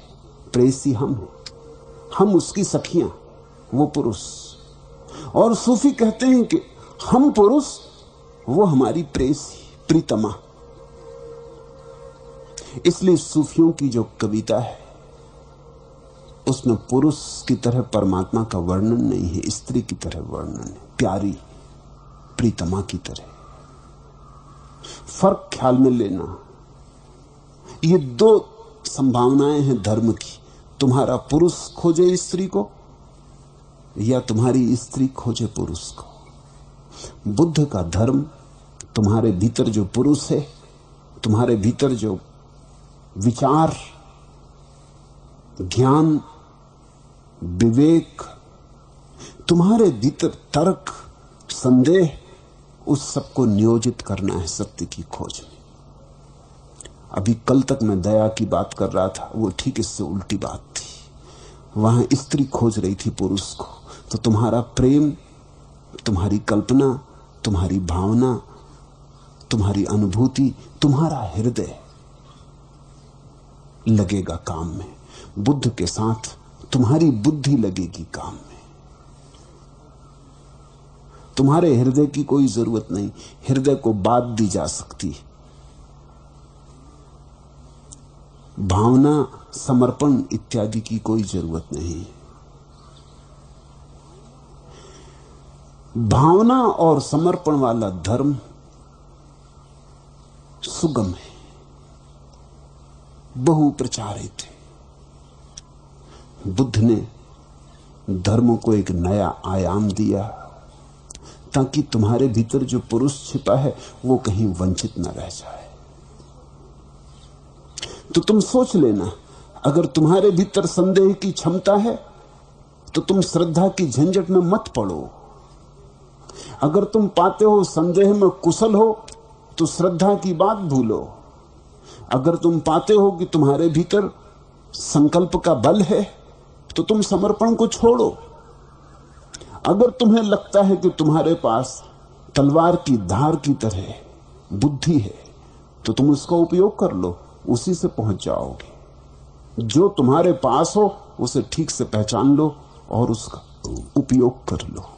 प्रेसी हम हैं, हम उसकी सखियां, वो पुरुष। और सूफी कहते हैं कि हम पुरुष, वो हमारी प्रेसी, प्रीतमा। इसलिए सूफियों की जो कविता है उसमें पुरुष की तरह परमात्मा का वर्णन नहीं है, स्त्री की तरह वर्णन है, प्यारी प्रीतमा की तरह। फर्क ख्याल में लेना, ये दो संभावनाएं हैं धर्म की। तुम्हारा पुरुष खोजे स्त्री को या तुम्हारी स्त्री खोजे पुरुष को। बुद्ध का धर्म तुम्हारे भीतर जो पुरुष है, तुम्हारे भीतर जो विचार, ज्ञान, विवेक, तुम्हारे भीतर तर्क, संदेह, उस सबको नियोजित करना है सत्य की खोज में। अभी कल तक मैं दया की बात कर रहा था, वो ठीक इससे उल्टी बात थी। वहां स्त्री खोज रही थी पुरुष को, तो तुम्हारा प्रेम, तुम्हारी कल्पना, तुम्हारी भावना, तुम्हारी अनुभूति, तुम्हारा हृदय लगेगा काम में। बुद्ध के साथ तुम्हारी बुद्धि लगेगी काम में। तुम्हारे हृदय की कोई जरूरत नहीं, हृदय को बात दी जा सकती है। भावना, समर्पण इत्यादि की कोई जरूरत नहीं। भावना और समर्पण वाला धर्म सुगम है, बहुप्रचारित है। बुद्ध ने धर्म को एक नया आयाम दिया ताकि तुम्हारे भीतर जो पुरुष छिपा है वो कहीं वंचित न रह जाए। तो तुम सोच लेना, अगर तुम्हारे भीतर संदेह की क्षमता है तो तुम श्रद्धा की झंझट में मत पड़ो। अगर तुम पाते हो संदेह में कुशल हो तो श्रद्धा की बात भूलो। अगर तुम पाते हो कि तुम्हारे भीतर संकल्प का बल है तो तुम समर्पण को छोड़ो। अगर तुम्हें लगता है कि तुम्हारे पास तलवार की धार की तरह बुद्धि है तो तुम उसका उपयोग कर लो, उसी से पहुंच जाओगे। जो तुम्हारे पास हो उसे ठीक से पहचान लो और उसका उपयोग कर लो।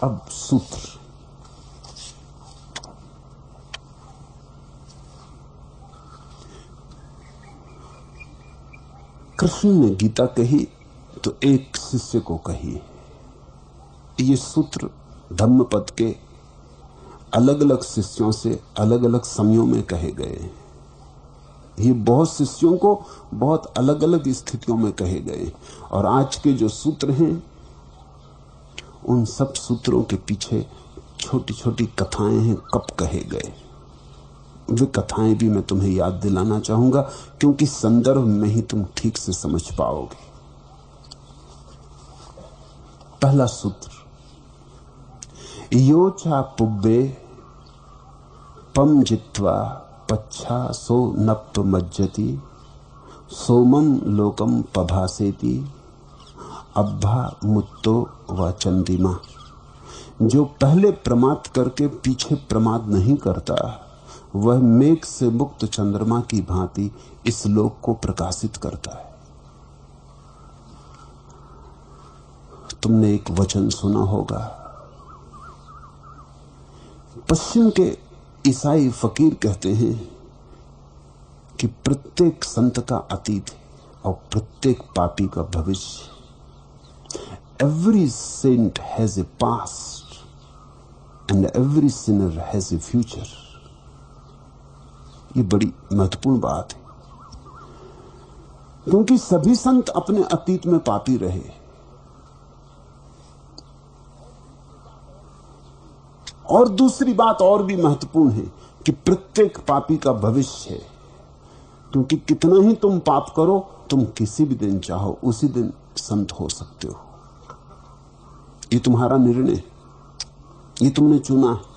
अब सूत्र। कृष्ण ने गीता कही तो एक शिष्य को कही। ये सूत्र धम्मपद के अलग अलग शिष्यों से अलग अलग समयों में कहे गए। ये बहुत शिष्यों को बहुत अलग अलग स्थितियों में कहे गए। और आज के जो सूत्र हैं उन सब सूत्रों के पीछे छोटी छोटी कथाएं हैं, कब कहे गए। वे कथाएं भी मैं तुम्हें याद दिलाना चाहूंगा क्योंकि संदर्भ में ही तुम ठीक से समझ पाओगे। पहला सूत्र, योचा पुब्बे पम जित्वा पच्छा सो नप मज्जति सोमम लोकम पभासेति अब्भा मुत्तो व चंदिमा। जो पहले प्रमाद करके पीछे प्रमाद नहीं करता वह मेघ से मुक्त चंद्रमा की भांति इस लोक को प्रकाशित करता है। तुमने एक वचन सुना होगा, पश्चिम के ईसाई फकीर कहते हैं कि प्रत्येक संत का अतीत है और प्रत्येक पापी का भविष्य। Every saint has a past and every sinner has a future. ये बड़ी महत्वपूर्ण बात है क्योंकि सभी संत अपने अतीत में पापी रहे। और दूसरी बात और भी महत्वपूर्ण है कि प्रत्येक पापी का भविष्य है, क्योंकि कितना ही तुम पाप करो तुम किसी भी दिन चाहो उसी दिन संत हो सकते हो। ये तुम्हारा निर्णय, ये तुमने चुना है।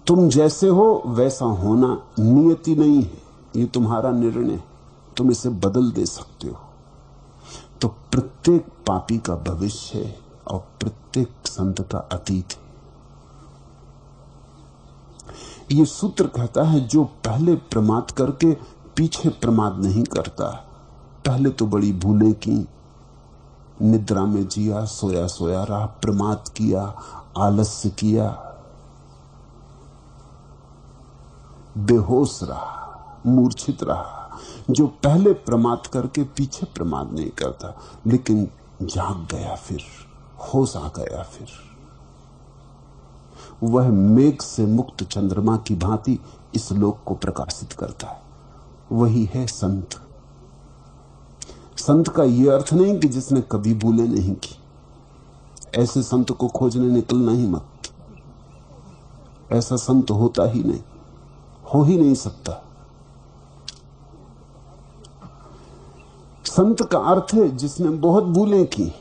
तुम जैसे हो वैसा होना नियति नहीं है, ये तुम्हारा निर्णय, तुम इसे बदल दे सकते हो। तो प्रत्येक पापी का भविष्य है और प्रत्येक संत का अतीत है। ये सूत्र कहता है जो पहले प्रमाद करके पीछे प्रमाद नहीं करता। पहले तो बड़ी भूलें की, निद्रा में जिया, सोया सोया रहा, प्रमाद किया, आलस्य किया, बेहोश रहा, मूर्छित रहा। जो पहले प्रमाद करके पीछे प्रमाद नहीं करता लेकिन जाग गया, फिर होश आ गया, फिर वह मेघ से मुक्त चंद्रमा की भांति इस लोक को प्रकाशित करता है। वही है संत। संत का यह अर्थ नहीं कि जिसने कभी भूले नहीं की। ऐसे संत को खोजने निकलना ही मत। ऐसा संत होता ही नहीं, हो ही नहीं सकता। संत का अर्थ है जिसने बहुत भूलें की,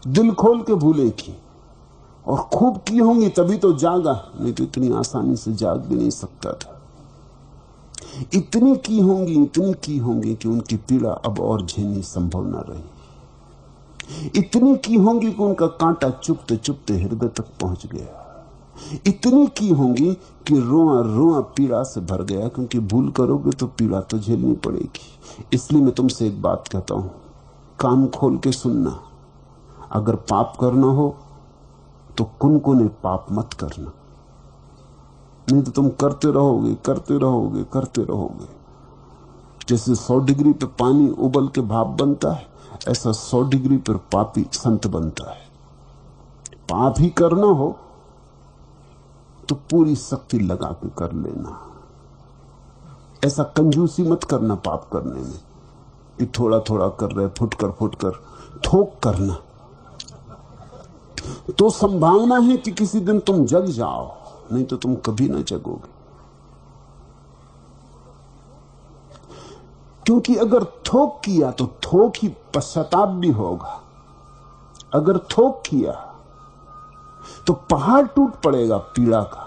दिल खोल के भूलें की, और खूब की होंगी तभी तो जागा, नहीं तो इतनी आसानी से जाग भी नहीं सकता था। इतनी की होंगी कि उनकी पीड़ा अब और झेलनी संभव न रही। इतनी की होंगी कि उनका कांटा चुभते चुभते हृदय तक पहुंच गया। इतनी की होंगी कि रोआ रोआ पीड़ा से भर गया, क्योंकि भूल करोगे तो पीड़ा तो झेलनी पड़ेगी। इसलिए मैं तुमसे एक बात कहता हूं, कान खोल के सुनना। अगर पाप करना हो तो कुनकुने पाप मत करना, नहीं तो तुम करते रहोगे करते रहोगे करते रहोगे। जैसे 100 डिग्री पे पानी उबल के भाप बनता है, ऐसा 100 डिग्री पर पापी संत बनता है। पाप ही करना हो तो पूरी शक्ति लगा के कर लेना। ऐसा कंजूसी मत करना पाप करने में कि थोड़ा थोड़ा कर रहे, फुटकर थोक करना। तो संभावना है कि किसी दिन तुम जग जाओ, नहीं तो तुम कभी ना जगोगे। क्योंकि अगर थोक किया तो थोक ही पश्चाताप भी होगा। अगर थोक किया तो पहाड़ टूट पड़ेगा पीड़ा का।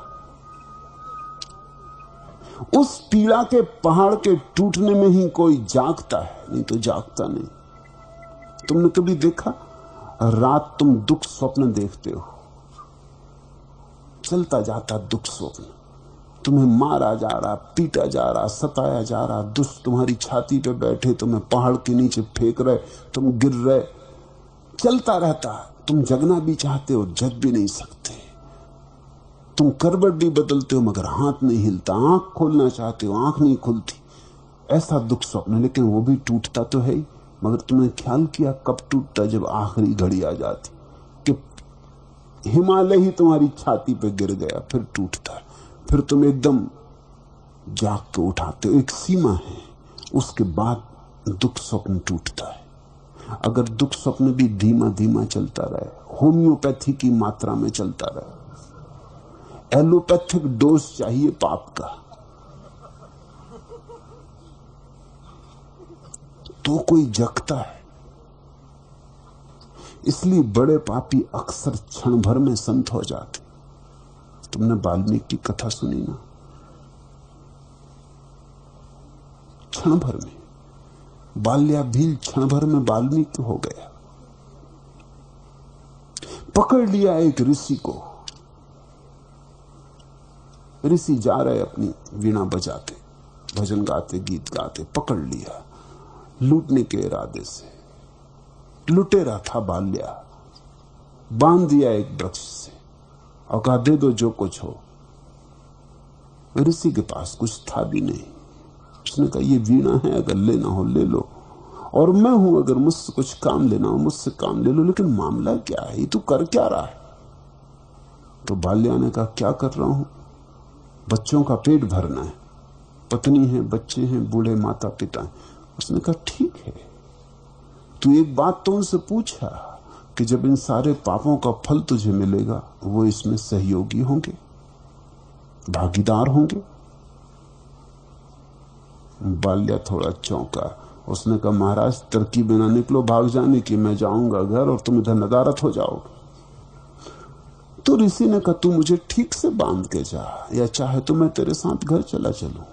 उस पीड़ा के पहाड़ के टूटने में ही कोई जागता है, नहीं तो जागता नहीं। तुमने कभी देखा, रात तुम दुख स्वप्न देखते हो, चलता जाता दुख स्वप्न, तुम्हें मारा जा रहा, पीटा जा रहा, सताया जा रहा, दुष्ट तुम्हारी छाती पे बैठे तुम्हें पहाड़ के नीचे फेंक रहे, तुम गिर रहे, चलता रहता। तुम जगना भी चाहते हो, जग भी नहीं सकते। तुम करवट भी बदलते हो मगर हाथ नहीं हिलता, आंख खोलना चाहते हो, आंख नहीं खुलती। ऐसा दुख स्वप्न, लेकिन वो भी टूटता तो है ही। मगर तुमने ख्याल किया कब टूटता? जब आखिरी घड़ी आ जाती कि हिमालय ही तुम्हारी छाती पे गिर गया, फिर टूटता है। फिर तुम एकदम जाग के उठाते हो। एक सीमा है, उसके बाद दुख स्वप्न टूटता है। अगर दुख स्वप्न भी धीमा धीमा चलता रहे, होम्योपैथी की मात्रा में चलता रहे, एलोपैथिक डोज चाहिए पाप का, तो कोई जगता है। इसलिए बड़े पापी अक्सर क्षण भर में संत हो जाते। तुमने वाल्मीकि की कथा सुनी ना? क्षण भर में बाल्या भील क्षण भर में वाल्मीकि हो गया। पकड़ लिया एक ऋषि को। ऋषि जा रहे अपनी वीणा बजाते, भजन गाते, गीत गाते, पकड़ लिया लूटने के इरादे से। लुटेरा था बाल्या, बांध दिया एक वृक्ष से और कहा दे दो जो कुछ हो। ऋषि के पास कुछ था भी नहीं। उसने कहा ये वीणा है, अगर लेना हो ले लो, और मैं हूं, अगर मुझसे कुछ काम लेना हो मुझसे काम ले लो, लेकिन मामला क्या है, तू कर क्या रहा है? तो बाल्या ने कहा क्या कर रहा हूं? बच्चों का पेट भरना है, पत्नी है, बच्चे हैं, बूढ़े माता पिता हैं। उसने कहा ठीक है, तू एक बात तो उनसे पूछा कि जब इन सारे पापों का फल तुझे मिलेगा, वो इसमें सहयोगी होंगे, भागीदार होंगे? बाल्या थोड़ा चौंका। उसने कहा महाराज तरकीब ना निकलो भाग जाने की, मैं जाऊंगा घर और तुम इधर नदारत हो जाओगे। तो ऋषि ने कहा तू मुझे ठीक से बांध के जा, या चाहे तो मैं तेरे साथ घर चला चलूं।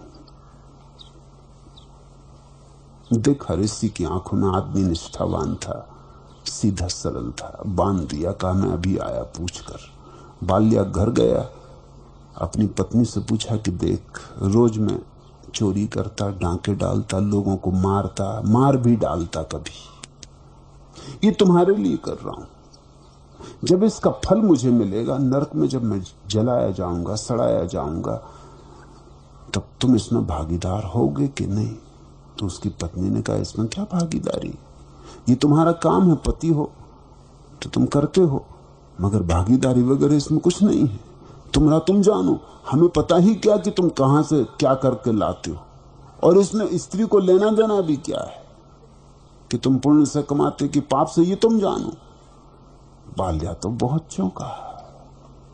देखा ऋषि की आंखों में आदमी निष्ठावान था, सीधा सरल था। बांध दिया, कहा मैं अभी आया पूछकर। बाल्या घर गया, अपनी पत्नी से पूछा कि देख रोज मैं चोरी करता, डांके डालता, लोगों को मारता, मार भी डालता कभी, ये तुम्हारे लिए कर रहा हूं। जब इसका फल मुझे मिलेगा, नरक में जब मैं जलाया जाऊंगा, सड़ाया जाऊंगा, तब तुम इसमें भागीदार होगे कि नहीं? तो उसकी पत्नी ने कहा इसमें क्या भागीदारी, ये तुम्हारा काम है, पति हो तो तुम करते हो, मगर भागीदारी वगैरह इसमें कुछ नहीं है। तुम जानो, हमें पता ही क्या कि तुम कहां से क्या करके लाते हो, और इसमें स्त्री को लेना देना भी क्या है कि तुम पुण्य से कमाते कि पाप से, ये तुम जानो। बाल्या तो बहुत चौंका।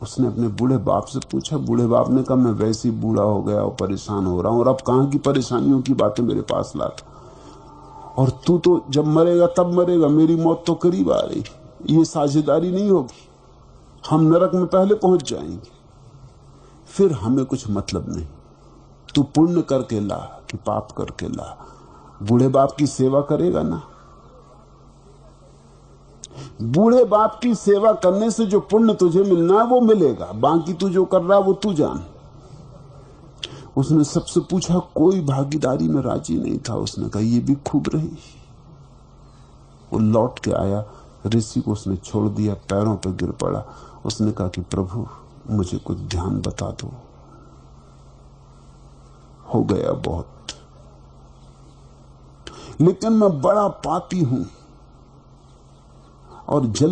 उसने अपने बूढ़े बाप से पूछा। बूढ़े बाप ने कहा मैं वैसे ही बूढ़ा हो गया और परेशान हो रहा हूं, और अब कहां की परेशानियों की बातें मेरे पास लाता, और तू तो जब मरेगा तब मरेगा, मेरी मौत तो करीब आ रही, ये साझेदारी नहीं होगी, हम नरक में पहले पहुंच जाएंगे, फिर हमें कुछ मतलब नहीं। तू पुण्य करके ला कि पाप करके ला, बूढ़े बाप की सेवा करेगा ना। बूढ़े बाप की सेवा करने से जो पुण्य तुझे मिलना है वो मिलेगा, बाकी तू जो कर रहा है वो तू जान। उसने सबसे पूछा, कोई भागीदारी में राजी नहीं था। उसने कहा ये भी खूब रही। वो लौट के आया, ऋषि को उसने छोड़ दिया, पैरों पर गिर पड़ा। उसने कहा कि प्रभु मुझे कुछ ध्यान बता दो, हो गया बहुत, लेकिन मैं बड़ा पापी हूं और जल